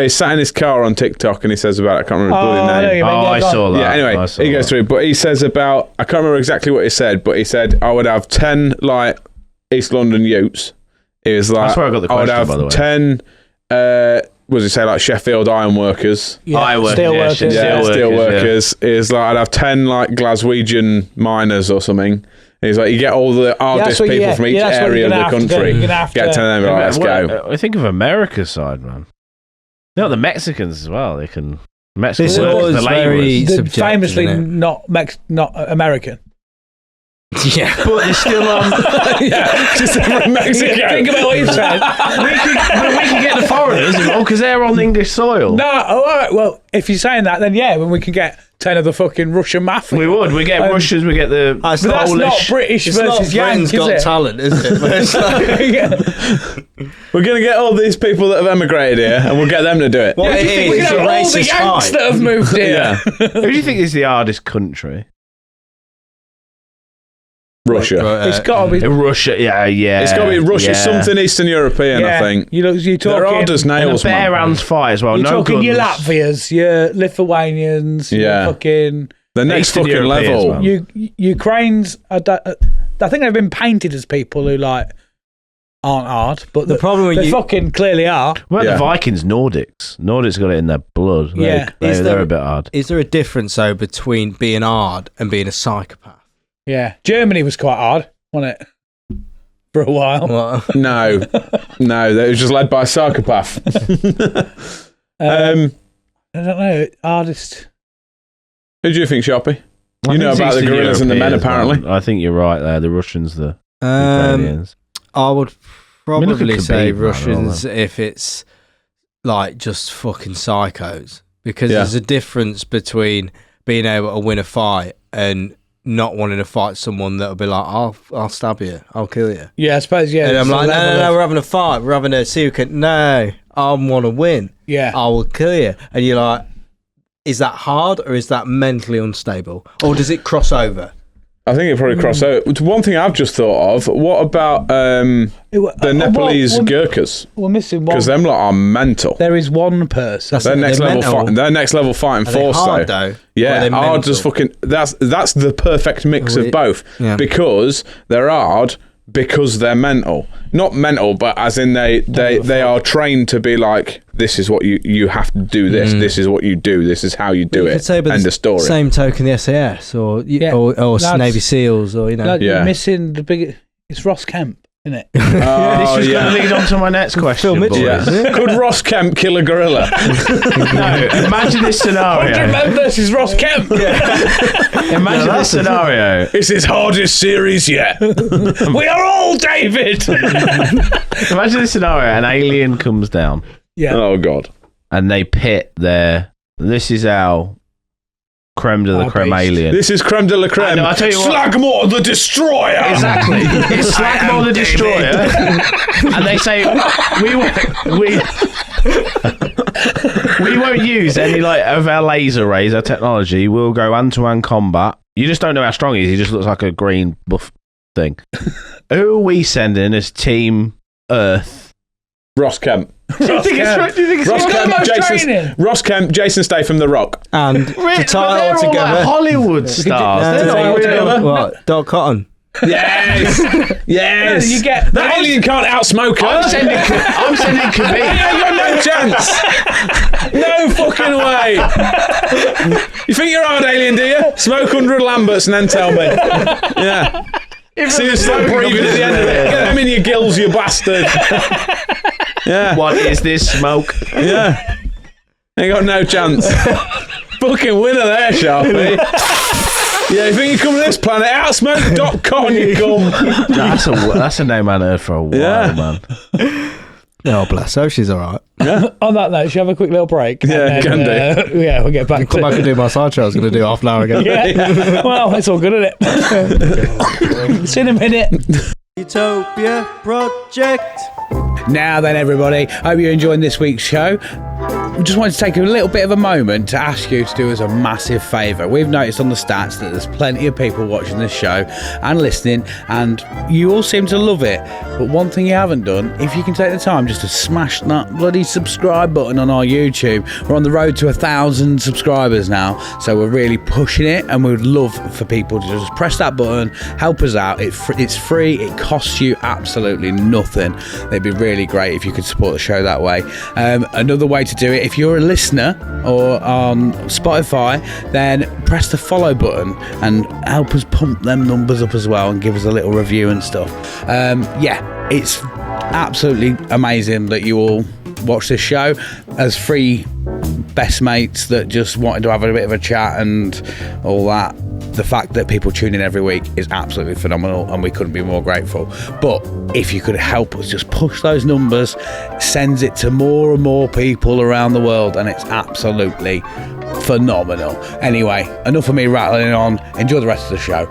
he's sat in his car on TikTok and he says about I can't remember his bloody name. I saw that. Yeah, anyway, he goes through, but he says about I can't remember exactly what he said, but he said I would have 10 like East London utes. He was like, that's where I got the question, I would have by the way. 10 what does he say, like Sheffield iron workers? Steel workers. Steel workers. Is like I'd have 10 like Glaswegian miners or something. He's like, you get all the hardest people from each area of the country. Get 10 of them, right, let's go. I think of America's side, man. You know, the Mexicans as well. They can. This was very subjective, famously not American. Yeah, but they're still on. Just from Mexico. Think about what you said. we can get the foreigners because they're on English soil. No, all right. Well, if you're saying that, then yeah, when we can get 10 of the fucking Russian mafia. We would. We get Russians. We get the. But that's not British versus Yanks, got talent, is it? We're going to get all these people that have emigrated here, and we'll get them to do it. What we have all the Yanks that have moved here. Who do you think is the hardest country? Russia. It's got to be Russia. Yeah. It's got to be Russia. Something Eastern European, I think. You're talking. They're hard as nails, man. Bare hands fight as well. You're talking your Latvias, your Lithuanians, your fucking. The next Eastern fucking level. Ukraine's. I think they've been painted as people who like aren't hard, but the problem they fucking clearly are. Well, the Vikings, Nordics got it in their blood. Yeah, they're a bit hard. Is there a difference though between being hard and being a psychopath? Yeah, Germany was quite hard, wasn't it? For a while. What? No, they was just led by a psychopath. I don't know. Hardest. Who do you think, Sharpie? You know about the gorillas and the men, apparently. I think you're right there. The Russians, the Ukrainians. I would probably say Khabib, Russians if it's like just fucking psychos, because there's a difference between being able to win a fight and not wanting to fight someone that'll be like, I'll stab you, I'll kill you. Yeah, I suppose. Yeah, and I'm like, no, we're having a fight, we're having a secret. No, I want to win. Yeah, I will kill you. And you're like, is that hard or is that mentally unstable, or does it cross over? I think it probably cross over. One thing I've just thought of, what about the Nepalese Gurkhas? We're missing one. Because them lot are mental. There is one person. They're next level fighting force, hard, though. Yeah, hard as fucking. That's the perfect mix of both. Yeah. Because they're hard, because they're mental. Not mental, but as in they are trained to be like, this is what you have to do. This is what you do. This is how you do it. End of story. Same token, the SAS or Navy SEALs, or You're missing the big. It's Ross Kemp, isn't it? This is going to lead on to my next question. Could Ross Kemp kill a gorilla? No. Imagine this scenario. 100 men versus Ross Kemp. Imagine this scenario. It's his hardest series yet. We are all David. Imagine this scenario. An alien comes down. Yeah. Oh God. And they pit their. This is our creme de la creme alien. This is creme de la creme. I tell you what, Slagmore the Destroyer. Exactly. It's Slagmore the Destroyer. And they say we won't use any of our laser rays, our technology. We'll go hand-to-hand combat. You just don't know how strong he is. He just looks like a green buff thing. Who are we sending as Team Earth? Ross Kemp. Ross Kemp, Jason Statham, The Rock. And to tie it all together, Hollywood stars. What? Doc Cotton. Yes. You get the alien can't outsmoke her. I'm sending Khabib. I've got no chance. No fucking way. You think you're hard, alien, do you? Smoke 100 Lamberts and then tell me. Yeah. See you stop breathing at the end of it. Get them in your gills, you bastard. Yeah. What is this smoke? Yeah. Ain't got no chance. Fucking winner there, Sharpie. Yeah, you think you come to this planet? Outsmoke.com, you gum. That's a name I heard for a while, man. Oh, bless her. She's all right. Yeah. On that note, should we have a quick little break? Yeah, can do. Yeah, we'll get back to Come back and do my sideshow. I was going to do half an hour again. Yeah. Well, it's all good, isn't it? See you in a minute. Utopia Project. Now then, everybody, hope you're enjoying this week's show. We just wanted to take a little bit of a moment to ask you to do us a massive favour. We've noticed on the stats that there's plenty of people watching this show and listening, and you all seem to love it. But one thing you haven't done, if you can take the time just to smash that bloody subscribe button on our YouTube. We're on the road to 1,000 subscribers now, so we're really pushing it, and we would love for people to just press that button, help us out. It's free, it costs you absolutely nothing. It'd be really great if you could support the show that way. Another way to do it, if you're a listener or on Spotify, then press the follow button and help us pump them numbers up as well and give us a little review and stuff. It's absolutely amazing that you all watch this show as free best mates that just wanted to have a bit of a chat and all that. The fact that people tune in every week is absolutely phenomenal, and we couldn't be more grateful. But if you could help us just push those numbers, sends it to more and more people around the world, and it's absolutely phenomenal. Anyway, enough of me rattling on. Enjoy the rest of the show.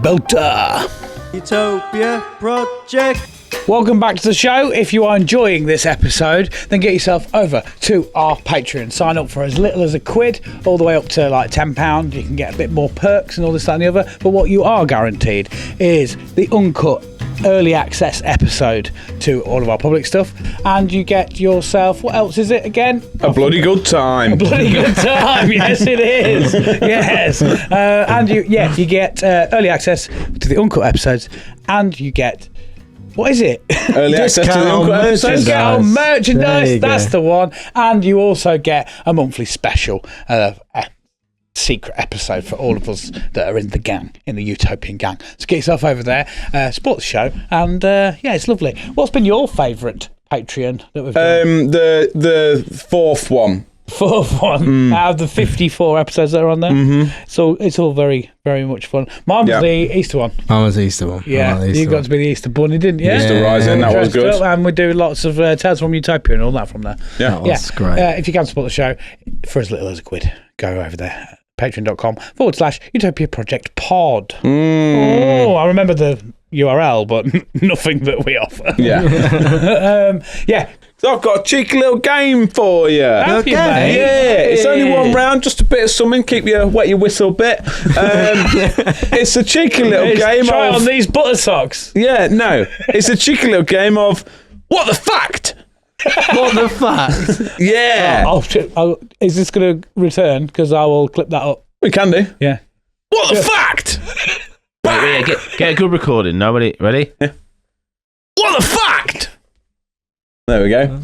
Belter! Utopia Project. Welcome back to the show. If you are enjoying this episode, then get yourself over to our Patreon. Sign up for as little as £1, all the way up to like £10. You can get a bit more perks and all this, that and the other. But what you are guaranteed is the uncut early access episode to all of our public stuff. And you get yourself, what else is it again? A bloody good time. A bloody good time. Yes, it is. Yes. And you get early access to the uncut episodes, and you get, what is it? Early access to the uncut episodes. Discount on merchandise. That's the one. And you also get a monthly special, secret episode for all of us that are in the gang, in the Utopian gang. So get yourself over there, support the show, and it's lovely. What's been your favourite Patreon that we've done? The fourth one. Out of the 54 episodes that are on there. Mm-hmm. So it's all very, very much fun. Mine was the Easter one. Mine was the Easter one. Yeah, you got to be the Easter bunny, didn't you? Easter Rising, that was good. And we do lots of Tales from Utopia and all that from there. Yeah, that's great. If you can support the show for as little as £1, go over there. Patreon.com/Utopia Project Pod. Oh, I remember the URL, but nothing that we offer. Yeah. So I've got a cheeky little game for you. Have you, mate? Yeah, it's only one round, just a bit of something, keep you wet your whistle a bit. It's a cheeky little game try of... on these butter socks. Yeah, no. It's a cheeky little game of What the Fact? What the fact? Yeah. Is this going to return? Because I will clip that up. We can do. Yeah. What the fact? Yeah, get a good recording. Nobody ready? Yeah. What the fact? There we go.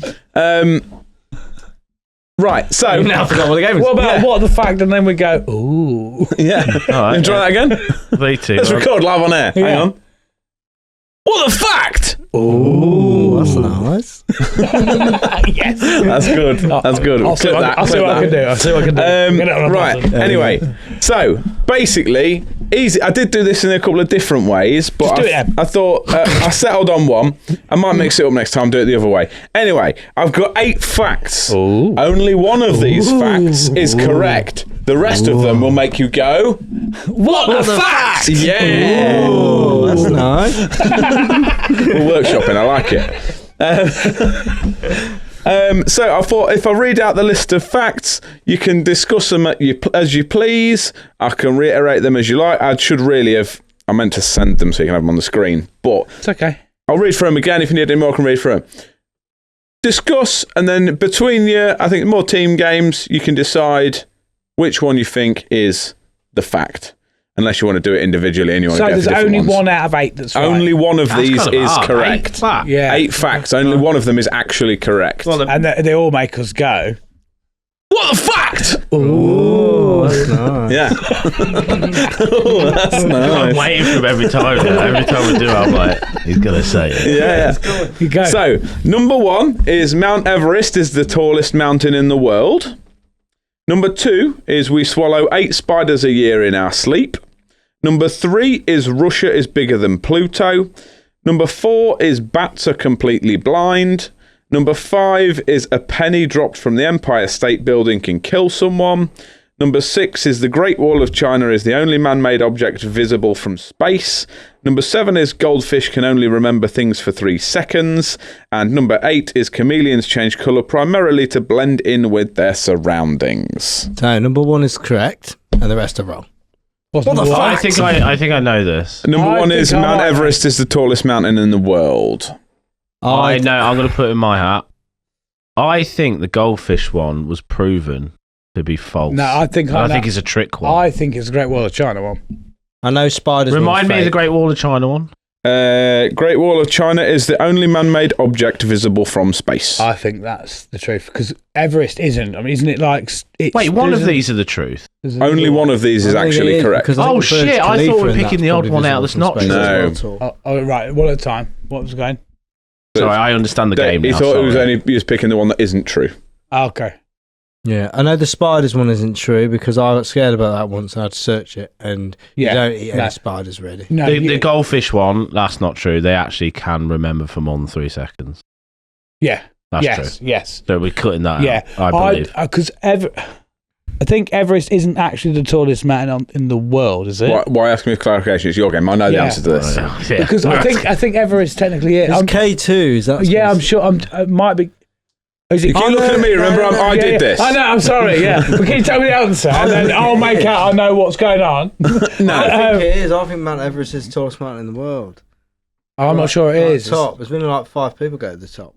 Right, so now I forgot what the game is. What about what the fact? And then we go, ooh. Yeah. All right. Try that again. Let's record live on air. Hang on. What the fact? Ooh, that's nice. Yes. That's good. That's good. I'll see what I can do. Right. Anyway, so basically, easy. I did do this in a couple of different ways, but I thought I settled on one. I might mix it up next time, do it the other way. Anyway, I've got 8 facts. Ooh. Only one of these facts is correct. The rest of them will make you go, what the fact? Yeah. Ooh, that's nice. We're workshopping. I like it. So I thought if I read out the list of facts, you can discuss them as you please. I can reiterate them as you like. I meant to send them so you can have them on the screen, but it's okay. I'll read through them again. If you need any more, I can read through them. Discuss, and then between you, I think more team games, you can decide which one you think is the fact. Unless you want to do it individually and you want to So go for there's different only ones. 1 out of 8 that's right. Only one of these kind of is hard. correct. 8 facts. Yeah. 8 facts. Only one of them is actually correct. Well, And they all make us go. What the fact? Ooh, that's nice. Yeah. Oh, that's I'm nice. waiting for him every time. Every time we do, I'm like, he's gonna say it. Yeah. You go. So, number 1 is Mount Everest is the tallest mountain in the world. Number 2 is we swallow 8 spiders a year in our sleep. Number 3 is Russia is bigger than Pluto. Number 4 is bats are completely blind. Number 5 is a penny dropped from the Empire State Building can kill someone. Number 6 is the Great Wall of China is the only man-made object visible from space. Number 7 is goldfish can only remember things for 3 seconds. And number 8 is chameleons change colour primarily to blend in with their surroundings. So number 1 is correct, and the rest are wrong. What the fuck? I think I know this. Number I 1 think is I Mount like Everest is the tallest mountain in the world. I know. I'm going to put in my hat. I think the goldfish one was proven to be false. No, I think it's a trick one. I think it's the Great Wall of China one. I know spiders. Remind me of the Great Wall of China one. Great Wall of China is the only man-made object visible from space. I think that's the truth because Everest isn't. I mean, isn't it like? Wait, one of these are the truth. Only one of these is actually correct. Oh shit! I thought we were picking the odd one out that's not true. No. Oh, right. One at a time. What was going? Sorry, I understand the game now. He thought he was picking the one that isn't true. Okay. Yeah, I know the spiders one isn't true because I got scared about that once and I had to search it, and you don't eat any spiders really. No, the goldfish one, that's not true. They actually can remember for more than 3 seconds. Yeah. That's true. Yes. So we're cutting that Yeah. out, I believe. Because I think Everest isn't actually the tallest mountain in the world, is it? Why ask me for clarification? It's your game. I know the answer to this. Yeah. Because I think Everest technically is. It's K2, is that? Yeah, I'm sure. It might be. Is it? You keep looking at me. Remember, I did this. I know. I'm sorry. Yeah, but can you tell me the answer, and then I'll make out I know what's going on. No, I think it is. I think Mount Everest is the tallest mountain in the world. I'm not sure it is. Top. There's been like 5 people go to the top.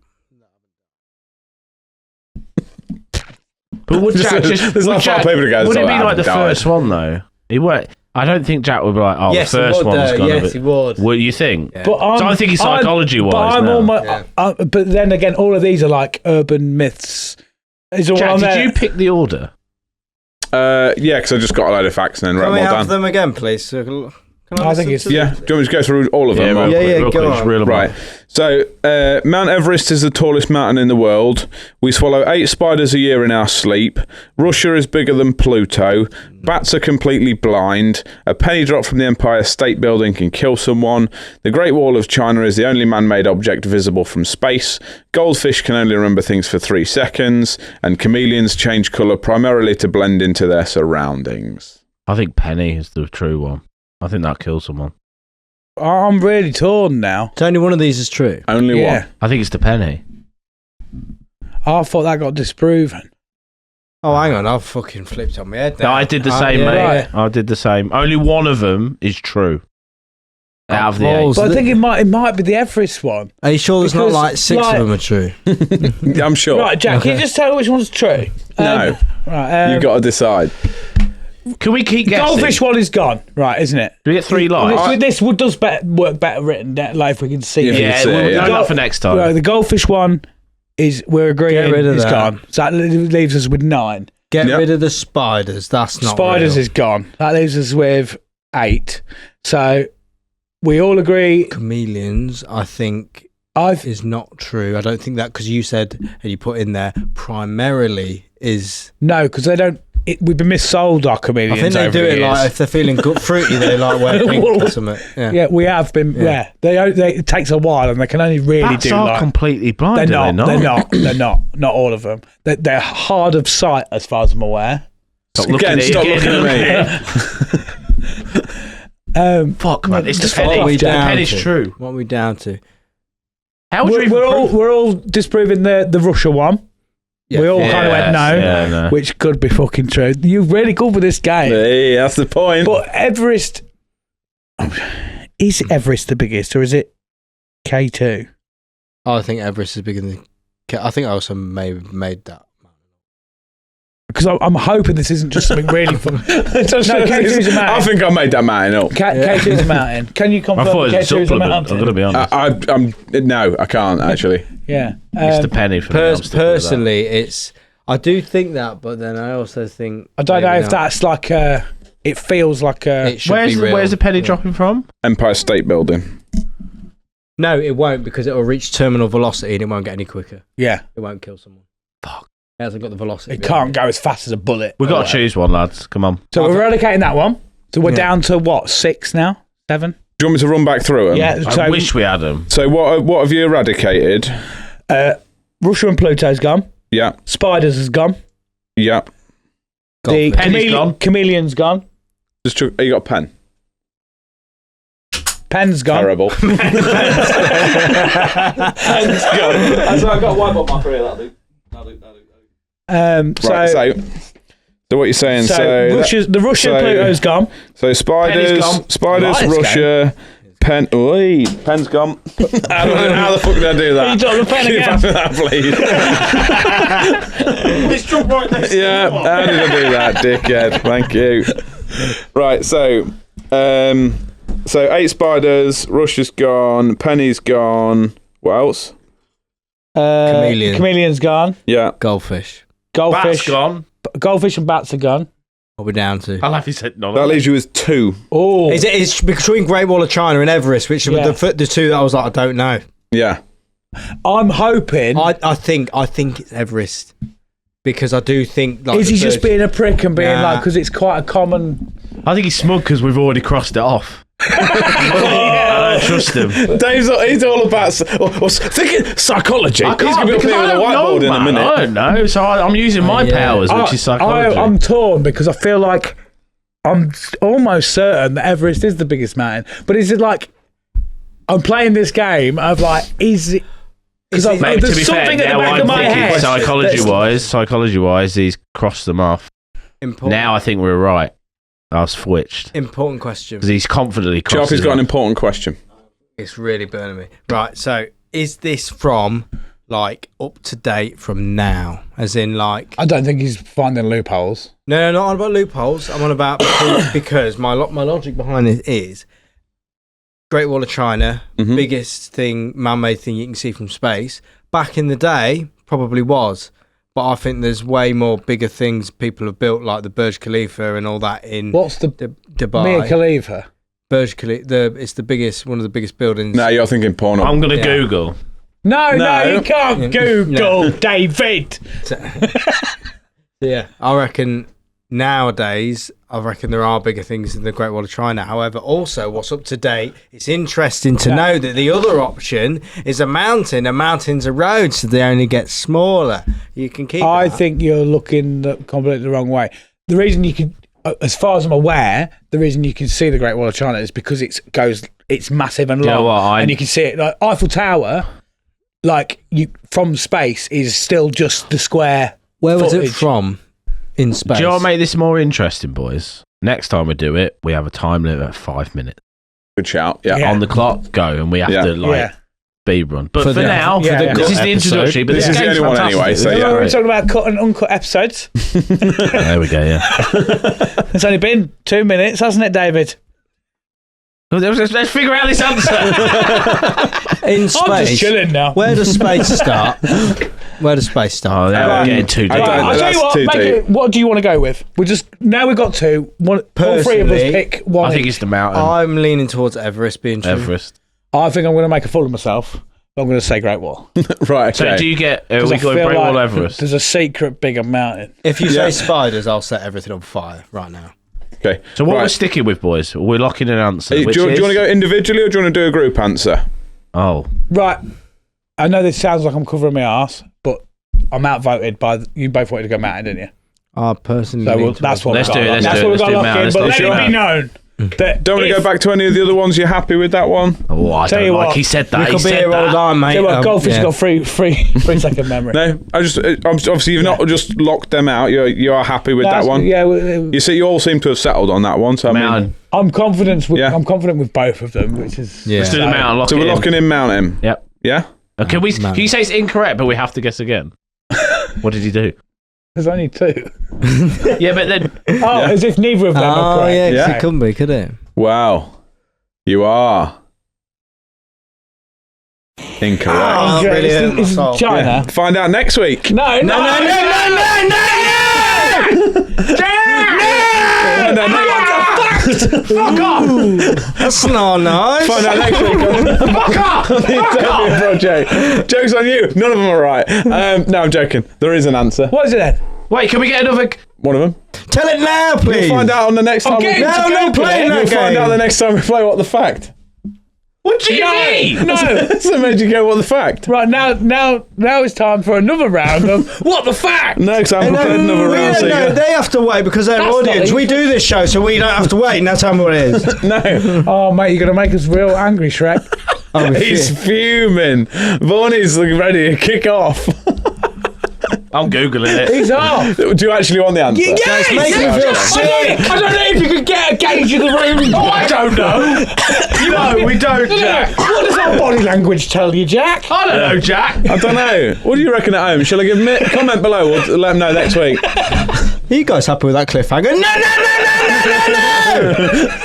But would Jack just? There's like 5 people to go to the top. Would it be that like the haven't first one though? He would. I don't think Jack would be like, oh, Yes, the first he would, one's gone a yes, bit. he would. What do you think? Yeah. But So I'm thinking psychology-wise But I'm now. almost. But then again, all of these are like urban myths. Is all Jack, on did there. you pick the order? Yeah, because I just got a load of facts and then Can wrote we them all have down. them again, please? I think it's- Yeah, do you want me to go through all of them? real quick, go just on. reel them Right. off. So, Mount Everest is the tallest mountain in the world. We swallow 8 spiders a year in our sleep. Russia is bigger than Pluto. Bats are completely blind. A penny drop from the Empire State Building can kill someone. The Great Wall of China is the only man-made object visible from space. Goldfish can only remember things for 3 seconds. And chameleons change colour primarily to blend into their surroundings. I think Penny is the true one. I think that kills someone. I'm really torn now. So only one of these is true. Only one. I think it's the Penny. I thought that got disproven. Oh, hang on, I've fucking flipped on my head there. No, I did the same, mate. right. I did the same. Only one of them is true. Out of the 8. balls. But I think it might be the Everest one. Are you sure there's not Because, like 6 like- of them are true? I'm sure. Right, Jack, can you just tell me which one's true? No. Right. You've got to decide. Can we keep guessing? Goldfish one is gone. Right, isn't it? Do we get 3 lives? This does work better written down, like if we can see Yeah, it. yeah. We'll Yeah. do that for next time. Right, the goldfish one is we're agreeing Get rid of is that. gone. So that leaves us with 9. Get Yep. rid of the spiders. That's not Spiders real. is gone. That leaves us with 8. So we all agree. Chameleons, I think, is not true. I don't think that because you said and you put in there primarily is. No, because they don't. We've been missold our chameleons. I think they over do the it years. like if they're feeling good, fruity, they like wear pink or something. Yeah. Yeah, we have been. Yeah, it takes a while, and they can only really Bats do are like. completely blind, They're are not. they They're not. They're not. Not all of them. They're hard of sight, as far as I'm aware. Stop looking at me. Fuck, man. It's the Just fuck off, Penny. The Jack. Penny's true. What are we down to? How would you even prove? We're all disproving the Russia one. Yeah. We all kind of went no, Yeah, no. which could be fucking true. You're really good with this game. Hey, that's the point. But Everest, is Everest the biggest or is it K2? Oh, I think Everest is bigger than. I think I also made that. because I'm hoping this isn't just something really fun. K2's a mountain. I think I made that mountain up. K2's a mountain. Can you confirm K2's a mountain? I'm going to be honest. No, I can't actually. Yeah. It's the penny for me. Personally, it's... I do think that, but then I also think... I don't know if that's like a... It feels like a... Where's the penny dropping from? Empire State Building. No, it won't, because it will reach terminal velocity and it won't get any quicker. Yeah. It won't kill someone. Fuck. It hasn't got the velocity. It can't go as fast as a bullet. We've got to choose one, lads. Come on. So we're eradicating that one. So we're down to what, 6 now? 7? Do you want me to run back through them? Yeah. So, I wish we had them. So what have you eradicated? Russia and Pluto's gone. Yeah. Spiders has gone. Yeah. The Penny's gone. Chameleon's gone. You got a pen? Pen's gone. Terrible. Pen's gone. I've got one marker here. That'll do. Right, so what you're saying? The Russia and Pluto's gone. So spiders, Russia, pen. Oi, pen's gone. How the fuck did I do that? You dropped the pen again. Can you pass me that, please? It's dropped right next Yeah, how did I do that, dickhead? Thank you. Right, so 8 spiders, Russia's gone, Penny's gone. What else? Chameleon's gone. Yeah. Goldfish. Goldfish. Bat's gone. Goldfish and bats are gone. What are we down to? I love you said no. That leaves you with 2. Oh. It's between Great Wall of China and Everest, which were the 2 that I was like, I don't know. Yeah. I'm hoping. I think it's Everest. Because I do think... Like, is he just being a prick and being like... Because it's quite a common... I think he's smug because we've already crossed it off. I don't trust him. He's all about thinking psychology. I He's going to be up here with a whiteboard in a minute. I don't know. So I'm using my powers, which is psychology. I'm torn because I feel like I'm almost certain that Everest is the biggest mountain. But is it like... I'm playing this game of like... Is it... Because to be fair, now I'm thinking psychology-wise, he's crossed them off. Important. Now I think we're right. I was switched. Important question. Because he's confidently crossed Sharpie's got an important question. It's really burning me. Right, so is this from, like, up to date from now? As in, like... I don't think he's finding loopholes. No, not on about loopholes. I'm on about... because my logic behind it is... Great Wall of China, biggest thing, man-made thing you can see from space. Back in the day, probably was. But I think there's way more bigger things people have built, like the Burj Khalifa and all that in What's the Dubai. Mia Khalifa? Burj Khalifa, it's the biggest, one of the biggest buildings. No, you're thinking porno. I'm going to Google. No, you can't Google, David. Yeah, I reckon nowadays, there are bigger things than the Great Wall of China. However, also what's up to date, it's interesting to know that the other option is a mountain, and mountains are roads, so they only get smaller. You can keep I that. think you're looking completely the wrong way. The reason you can, as far as I'm aware, the reason you can see the Great Wall of China is because it's massive and long, and you can see it. Like Eiffel Tower, like from space, is still just the square. Where was footage. it from? In space. Do you want to make this more interesting, boys? Next time we do it, we have a time limit of 5 minutes. Good shout. Yeah. On the clock, go, and we have to speed run. But for now, this is the introductory. But this is the only one anyway. So we're talking about cut and uncut episodes. There we go. Yeah. It's only been 2 minutes, hasn't it, David? Let's figure out this answer. In space. I'm just chilling now. Where does space start? Where does space start? Oh, now we're getting too deep. I'll tell you what, what do you want to go with? Now we've got 2. All 3 of us pick one. I think it's the mountain. I'm leaning towards Everest being true. Everest. I think I'm going to make a fool of myself. But I'm going to say Great Wall. Right, okay. So do you get... Are we going Great Wall Everest? There's a secret bigger mountain. If you say spiders, I'll set everything on fire right now. Okay. So what we're sticking with, boys? We're locking an answer. Do you want to go individually or do you want to do a group answer? Oh. Right. I know this sounds like I'm covering my arse, but I'm outvoted by... You both wanted to go mountain, didn't you? I personally... So that's what let's do it. That's what we've got to lock in. But let it be known that... Don't want to go back to any of the other ones. You're happy with that one? Oh, I don't like he said that. We could be here all day, mate. So Goldfish got free second memory. No, obviously you've not just locked them out. You are happy with that one. Yeah. You all seem to have settled on that one. So mountain. I'm confident with both of them, which is Let's do the mountain. So we're locking in mountain. Yep. Yeah. Can you say it's incorrect, but we have to guess again? What did he do? There's only two. Yeah, but then... as if neither of them are correct. Yeah, because it couldn't be, could it? Wow. You are incorrect. Oh, brilliant. It's China. Yeah. Find out next week. No. Fuck off! That's not nice. Find out next week. Fuck off! On the Utopia Project. Joke's on you. None of them are right. No, I'm joking. There is an answer. What is it then? Wait, can we get another... One of them. Tell it now, please. You'll find out on the next time. You'll find out the next time we play What the Fact. What do you mean? No. So made you go What the Fact. Right, now it's time for another round of What the Fact? No, because I haven't prepared another round. No, they have to wait because they're audience. We do this show, so we don't have to wait. And that's how what it is. No. Oh, mate, you're going to make us real angry, Shrek. He's fuming. Barney's ready to kick off. I'm Googling it. He's off. Do you actually want the answer? Yes! It's making me feel sick. I don't know if you could get a gauge of the room. Oh, I don't know. No, we don't, Jack. What does our body language tell you, Jack? I don't know, Jack. I don't know. What do you reckon at home? Shall I give them a comment below? We'll let them know next week. Are you guys happy with that cliffhanger? No.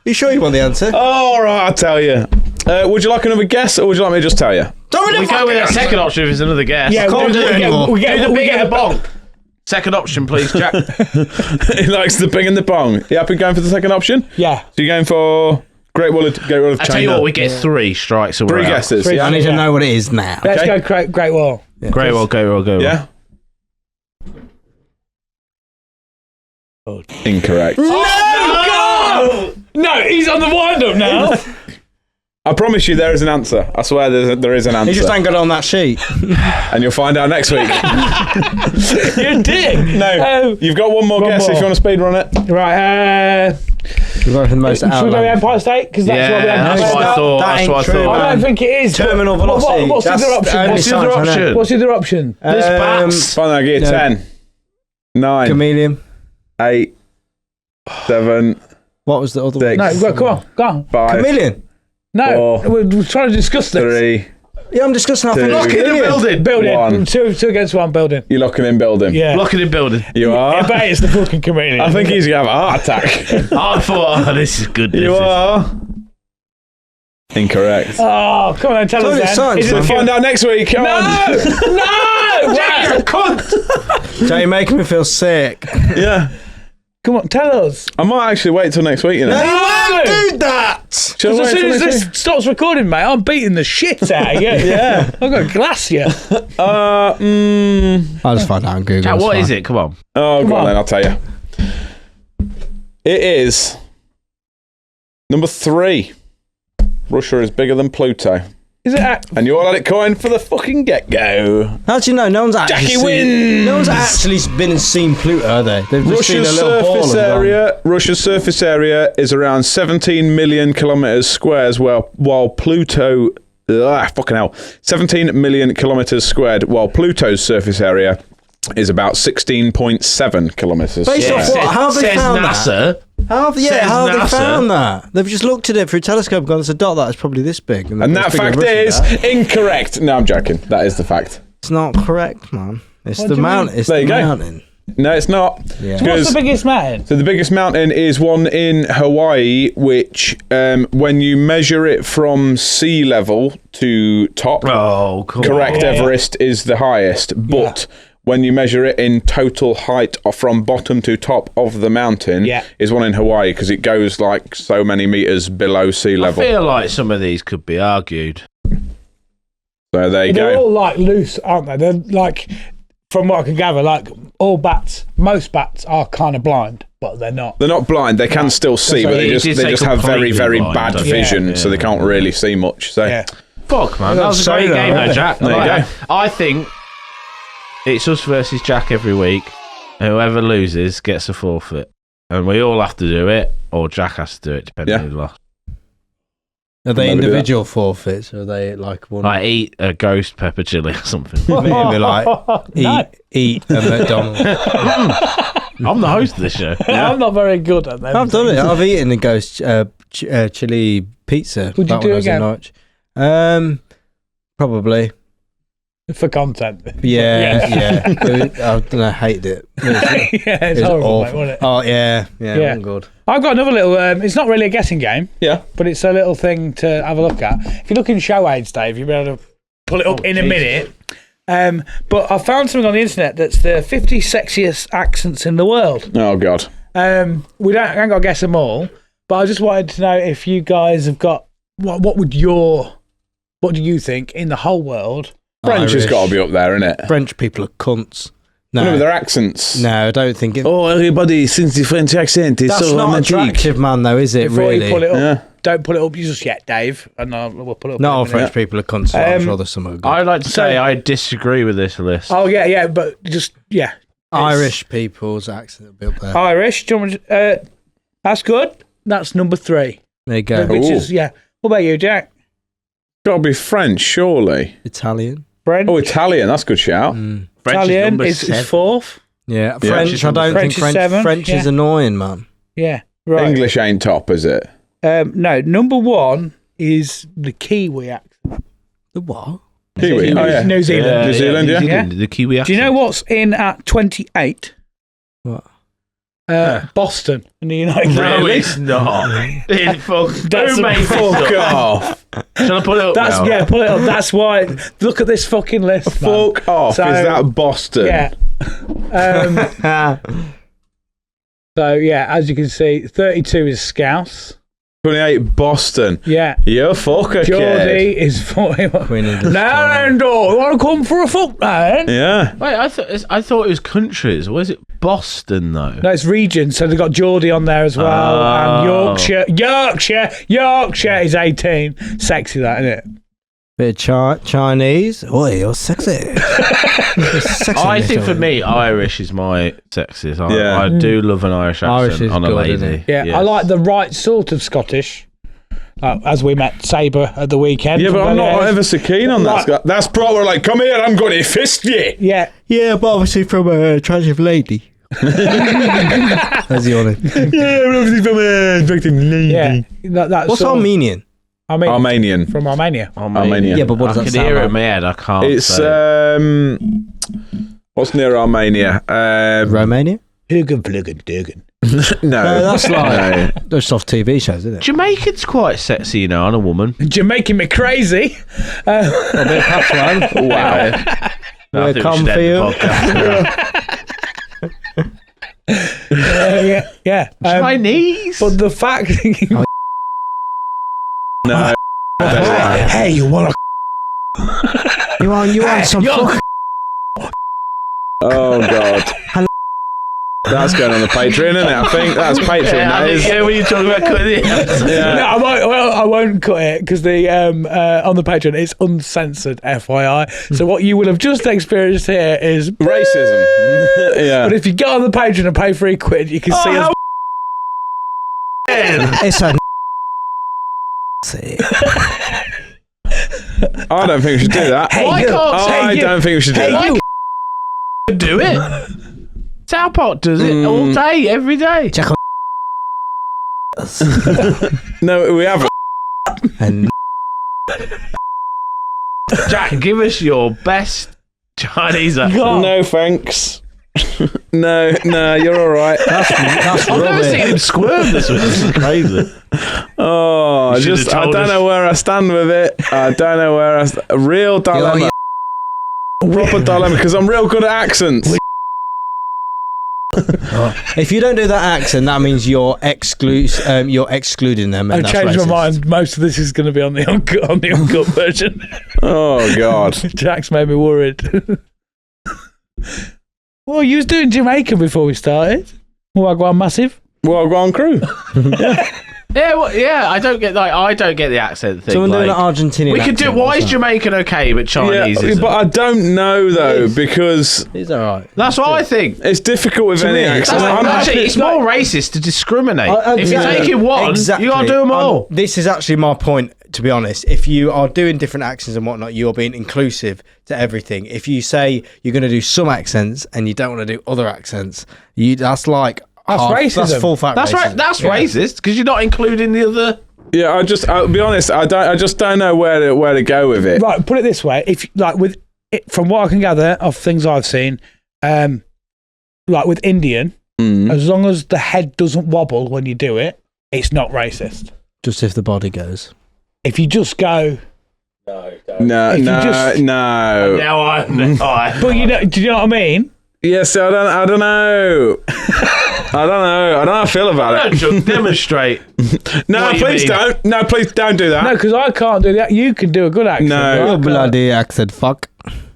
You sure you want the answer? All right, I'll tell you. Would you like another guess, or would you like me to just tell you? We go with a second option if it's another guess. Yeah, can't do it anymore. We get the big and the bonk. Second option, please, Jack. He likes the bing and the bong. You happy going for the second option? Yeah. So you're going for Great Wall of China. I tell you what, we get 3 strikes. So Three guesses. Three. Yeah. I need to know what it is now. Let's go Great Wall. Yeah. Great Wall, go. Yeah. Incorrect. No, he's on the wind-up now. I promise you there is an answer. I swear there is an answer. He just ain't got it on that sheet. And you'll find out next week. You're a dick. No, you've got one more guess if you want to speed run it. Right, We're going for the most should we go with Empire State? Because that's what we had. That's what I thought. That That's what I ain't true, thought. I don't think it is. Terminal velocity. What's the other option? What's the other option? What's the other option? There's bats. Fine, I'll give you 10, 9, Chameleon. 8, 7, What was the other 6, one? No, go on. 5, Chameleon. No, 4, we're trying to discuss this. 3. Yeah, I'm discussing how Two. lock Lock it in Building. Building. 1. Two against one building. You're locking in building. Yeah. Blocking in building. You are. I bet it's the fucking chameleon. I think he's going to have a heart attack. I thought, this is good. You are. Incorrect. Oh, come on, tell us then. Science, Is it We'll find out next week. Come on. No! Jack, you're a cunt. So you're making me feel sick. Yeah. Come on, tell us. I might actually wait till next week, you know. You won't do that. Shall I As wait soon till as next this week? stops recording, mate, I'm beating the shit out of you. Yeah. I'm going to glass you. I'll I'll just find out on Google. Jack, it's what fine. is it? Come on. Oh, Come go on on. then, I'll tell you. It is number 3. Russia is bigger than Pluto. Is it? And you all had it coined for the fucking get-go. How do you know? No one's actually Jackie seen, wins. No one's actually been and seen Pluto, are they? They've just seen a Russia's little ball surface and gone, area. Russia's surface area is around 17 million kilometers squares, while Pluto, 17 million kilometers squared, while Pluto's surface area is about 16.7 kilometers Based squared. off what? How have they Says found NASA. that? How have they NASA. found that? They've just looked at it through a telescope and gone, there's a dot that is probably this big. And that it's bigger fact than Russia, is that. incorrect. No, I'm joking. That is the fact. It's not correct, man. It's What the do you mountain. mean? It's There the you go. mountain. No, it's not. Yeah. What's Because the biggest mountain? so the biggest mountain is one in Hawaii, which when you measure it from sea level to top, Oh, cool. correct, Yeah, yeah. Everest is the highest. But when you measure it in total height from bottom to top of the mountain, Yeah. is one in Hawaii because it goes like so many meters below sea I level. feel like some of these could be argued. So there you They're go. all like loose, aren't they? They're like, from what I can gather, like all bats, most bats are kind of blind, but they're not. They're not blind; they can still see, So but they you just did they say just have very completely blind, bad don't you? vision, Yeah. so they can't really see much. So Yeah. Fuck, man. That was a So great game, though, though, Jack. There you Like, go. I think it's us versus Jack every week. Whoever loses gets a forfeit. And we all have to do it, or Jack has to do it, depending on who lost. Are they Maybe do that. individual forfeits? Or are they like one? Like, eat a ghost pepper chili or something. Maybe like No. eat a McDonald's. I'm the host of this show. I'm not very good at them. I've done it. I've eaten a ghost chili pizza. Would you back do when it I was in again? Norwich. Probably. For content. Yeah. I hated it. It's horrible, mate, wasn't it? Oh, yeah. Oh, good. I've got another little, it's not really a guessing game. Yeah. But it's a little thing to have a look at. If you look in show aids, Dave, you'll be able to pull it up in a minute. But I found something on the internet that's the 50 sexiest accents in the world. Oh, God. We ain't got to guess them all, but I just wanted to know if you guys have got, what do you think in the whole world? French has got to be up there, isn't it? French people are cunts. No, with their accents. No, I don't think it. Oh, everybody sings the French accent. It's that's so not romantic. attractive, man. Though, is it Before really? You pull it up, don't pull it up just yet, Dave. And we'll pull it up. Not all French people are cunts. So I'm sure there's some are good. I'd like to say I disagree with this list. Oh yeah, but just Irish people's accent will be up there. Irish. Do you want to, that's good. That's number 3. There you go. Which is What about you, Jack? Got to be French, surely. Italian. French. Oh, Italian. That's a good shout. Italian is 4th. Yeah, French. I don't think French. 7th, French is annoying, man. Yeah, right. English ain't top, is it? No, number 1 is the Kiwi accent. The what? Kiwi. Oh, yeah. New Zealand. New Zealand, yeah. The Kiwi accent. Do you know what's in at 28? What? Boston in the United States. No, it's not. Fuck off. Shall I put it up now? Yeah, pull it up. That's why. Look at this fucking list. Fuck off. So, is that Boston? Yeah. So, yeah, as you can see, 32 is Scouse. 28 Boston. Yeah. You fucker, Geordie kid. is 41. Queen Elizabeth. Nando, you want to come for a fuck, man? Yeah. Wait, I thought it was countries. Was it Boston, though? No, it's regions. So they've got Geordie on there as well. And Yorkshire is 18. Sexy, that, isn't it? Bit of Chinese. Oh, you're sexy. I think for me, Irish is my sexiest. I do love an Irish accent on a good, lady. isn't it? Yeah, Yes. I like the right sort of Scottish. As we met Sabre at the weekend. Yeah, but I'm not ever so keen on that. That's proper, like, come here, I'm going to fist you. Yeah. Yeah, but obviously from a attractive lady. How's he on it? Yeah, obviously from a attractive lady. Yeah. That's What's Armenian? Armenian. From Armenia. Armenia. Yeah, but what does that I can sound hear it like? in my head. I can't. It's say. What's near Armenia? Romania? Dugan. No, that's like those soft TV shows, isn't it? Jamaican's quite sexy, you know, on a woman. You're making me crazy. A bit of patois. wow. We'll come for you. Yeah. Chinese. But the fact. No. Hey, you want You want some fuck? Oh God. That's going on the Patreon, isn't it? I think that's Patreon. Yeah, when you talk about cutting it. Yeah. No, I won't cut it because the on the Patreon it's uncensored, FYI. So what you will have just experienced here is Racism. Yeah. But if you get on the Patreon and pay £3, you can see us. It's a I don't think we should do that. Why can't I don't think we should do that. do it? South Park does it all day, every day. check on No, we haven't. and Jack, give us your best Chinese accent. No, thanks. No, you're all right. that's I've never rubbish. seen him squirm this way. This is crazy. Oh, You should've I told don't us. know where I stand with it. I don't know where a real dilemma. Proper dilemma, because I'm real good at accents. If you don't do that accent, that means you're excluding them. And I've that's changed racist. my mind. Most of this is going to be on the uncut version. Oh, God. Jack's made me worried. Well, you was doing Jamaican before we started. Wagwan Massive. Well, go on, crew. Yeah, I don't get the accent thing. Someone doing like, an Argentinian we could do. accent, Why what's is that? Jamaican okay, but Chinese Yeah, isn't? but I don't know, though, because He's all right. That's what I think. it's difficult with any me, accent. that's I'm Actually, happy- it's more racist to discriminate. If you're Exactly. taking one, Exactly. you got to do them all. This is actually my point, to be honest. If you are doing different accents and whatnot, you're being inclusive to everything. If you say you're going to do some accents and you don't want to do other accents, that's like racism. That's full fat. That's racism. right. That's racist because you're not including the other. Yeah, I'll be honest. I just don't know where to go with it. Right, put it this way: if like with from what I can gather of things I've seen, like with Indian, as long as the head doesn't wobble when you do it, it's not racist. Just if the body goes. If you just go... No. Now I. But do you know what I mean? Yes, I don't know. I don't know how I feel about it. Just demonstrate. No, please don't. No, please don't do that. No, because I can't do that. You can do a good accent. No. Your bloody accent, fuck.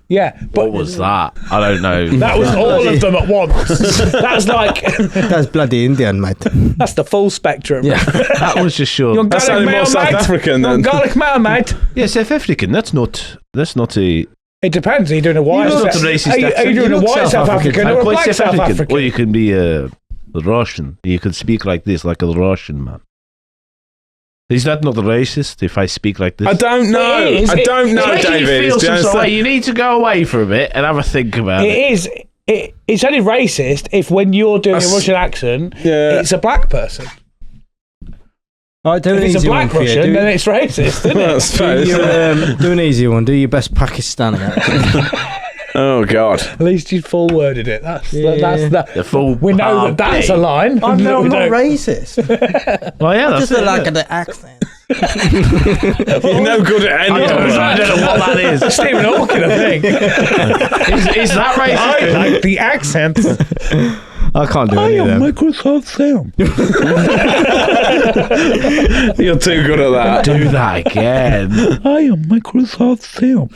Yeah, but What was that? I don't know. that was all of them at once. That's like That's bloody Indian, mate. that's the full spectrum. Yeah. That was just You're sure. That garlic sounded mayo, more South mate. African You're then. garlic mayo, mate. Yeah, South African. That's not a. It depends. Are you doing a white? It's not a racist Are you accent. doing You a look white South South African. African or a quite black South African? Or you can be Russian. You can speak like this, like a Russian man. Is that not racist if I speak like this? I don't know. It is. I don't know, It's making you David. feel Do you some sort of way. understand? You need to go away for a bit and have a think about it. It is. It's only racist if when you're doing a Russian accent, it's a black person. All right, do If an it's a easy one black for you. Russian, then it's racist, isn't it? That's fair. Do an easy one. Do your best Pakistani accent. Oh, God. At least you full worded it. That's The full we know that's a line. I'm not We don't- racist. Well, yeah, that's Just it. like the accent. You're no good at any of I don't know what that is. Stephen Hawking, I think. Is that racist? I like the accent. I can't do any of them. Microsoft Sam. You're too good at that. Do that again. I am Microsoft Sam.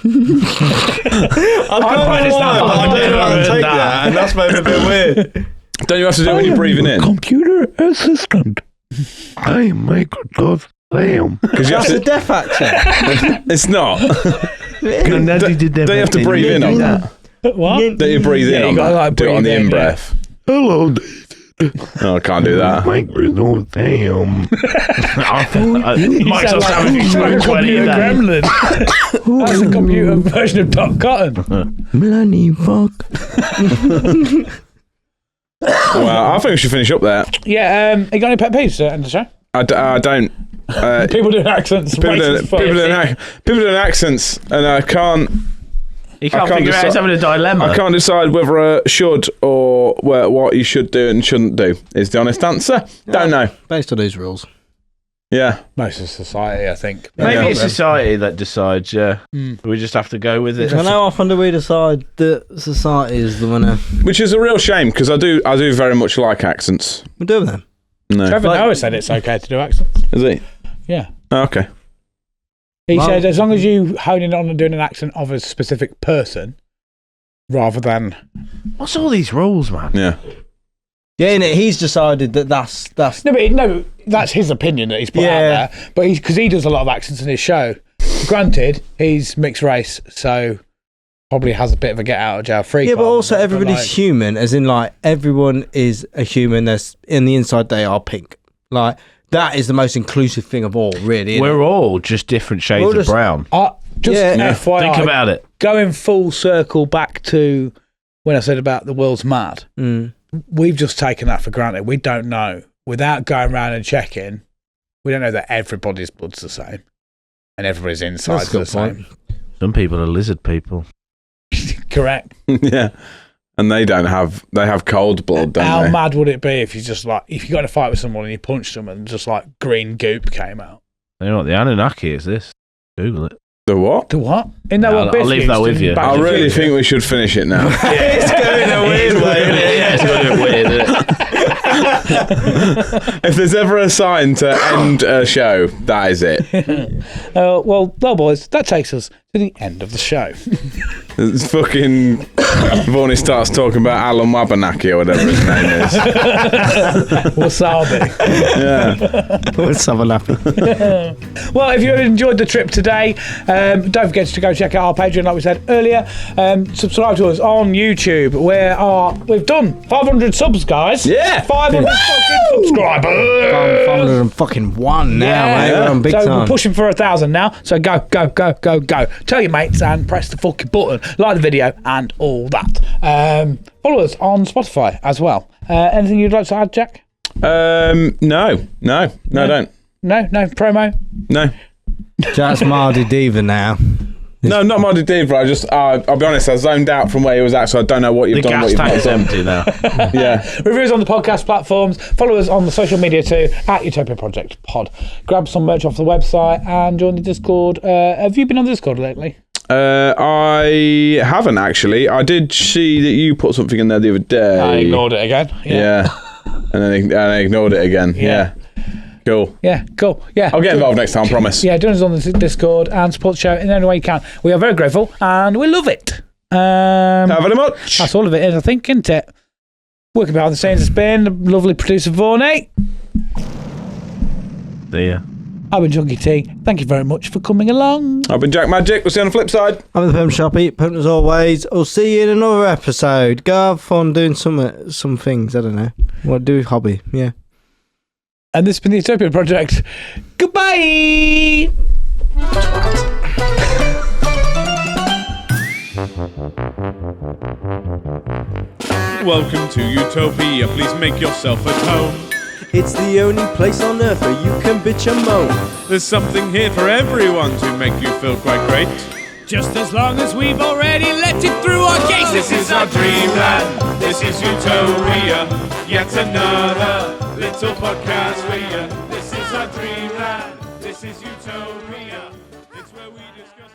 I practiced that, but I've never heard take that. and that's made it a bit weird. Don't you have to do it when you're breathing in? Computer assistant. I am Microsoft Sam. Because you have That's a to. deaf accent. It's not. Don't Don't you have to breathe in on that? What? Don't you breathe in Yeah, on you gotta, that? like, Do it on breathe the in, in-breath. Hello, Oh, I can't do that. Microsoft Sam. Microsoft Sam You sound like a 20 computer then. gremlin. That's a computer version of Doc Cotton. Bloody fuck. Well, I think we should finish up there. Yeah, you got any pet peeves to end the show? I don't. People doing accents. People racist fuck. doing accents, and I can't You can't can't figure out. He's decide- having a dilemma. I can't decide whether I should or what you should do and shouldn't do. Is the honest answer? Don't know. Based on these rules. Yeah. Most of society, I think. Maybe Yeah. it's society that decides, yeah. We just have to go with it. And how often do we decide that society is the winner? Which is a real shame because I do very much like accents. We're doing them. No. Trevor Noah said it's okay to do accents. Is he? Yeah. Oh, okay. He Well- said as long as you hone in on doing an accent of a specific person rather than... What's all these rules, man? Yeah. Yeah, and he's decided that that's No, that's his opinion that he's put out there. But because he does a lot of accents in his show. Granted, he's mixed race, so probably has a bit of a get out of jail free. yeah, but card, also everybody's like, human, as in like everyone is a human. There's in the inside they are pink. Like that is the most inclusive thing of all, really. isn't We're it? all just different shades We're of just- brown. just Yeah. FYI, Think about it. going full circle back to when I said about the world's mad. Mm. We've just taken that for granted. We don't know. Without going around and checking, we don't know that everybody's blood's the same and everybody's inside's That's a good the same. point. Some people are lizard people. Correct. Yeah. And they have cold blood, don't How they? mad would it be if you got in a fight with someone and you punched them and just like green goop came out? You know what? The Anunnaki is this. Google it. The what? The what? Isn't that I'll- what Biff I'll leave used that with in you. Back I to the really Future? think we should finish it now. It's going a weird way. Isn't it? Yeah, it's going to be weird, isn't it? If there's ever a sign to end a show, that is it. Well, boys, that takes us to the end of the show. It's fucking Vaughan starts talking about Alan Wabanaki or whatever his name is. Wasabi. Yeah. Let's have a laugh. Well, if you enjoyed the trip today, don't forget to go check out our Patreon, like we said earlier. Subscribe to us on YouTube. We've done 500 subs, guys. Yeah. 500 fucking subscribers. 501 now, Yeah. mate. We're on big So time. we're pushing for 1,000 now. So go. Tell your mates and press the fucking button. Like the video and all that. Follow us on Spotify as well. Anything you'd like to add, Jack? No, don't. No promo? No. That's Mardy Diva now. No, not modded deeper. I'll be honest, I zoned out from where he was at, so I don't know what you've done. The gas tank's empty now. Yeah. Reviews on the podcast platforms. Follow us on the social media too, at Utopia Project Pod. Grab some merch off the website and join the Discord. Have you been on Discord lately? I haven't actually. I did see that you put something in there the other day. I ignored it again. Yeah. and I ignored it again. Yeah. Cool. Yeah, cool. Yeah. I'll get involved next time, promise. Yeah, join us on the Discord and support the show in any way you can. We are very grateful and we love it. Thank you very much. That's all of it is, I think, isn't it? Working behind the scenes has been the lovely producer Vorney. See ya. I've been Junkie T. Thank you very much for coming along. I've been Jack Magic. We'll see you on the flip side. I'm the Pimp Shoppy. Pimp as always. I'll see you in another episode. Go have fun doing some things. I don't know. What do hobby? Yeah. And this has been the Utopia Project. Goodbye. Welcome to Utopia. Please make yourself at home. It's the only place on earth where you can bitch and moan. There's something here for everyone to make you feel quite great. Just as long as we've already let it through our gates. This is our dreamland. This is Utopia. Yet another little podcast for you. This is our dreamland. This is Utopia. It's where we discuss.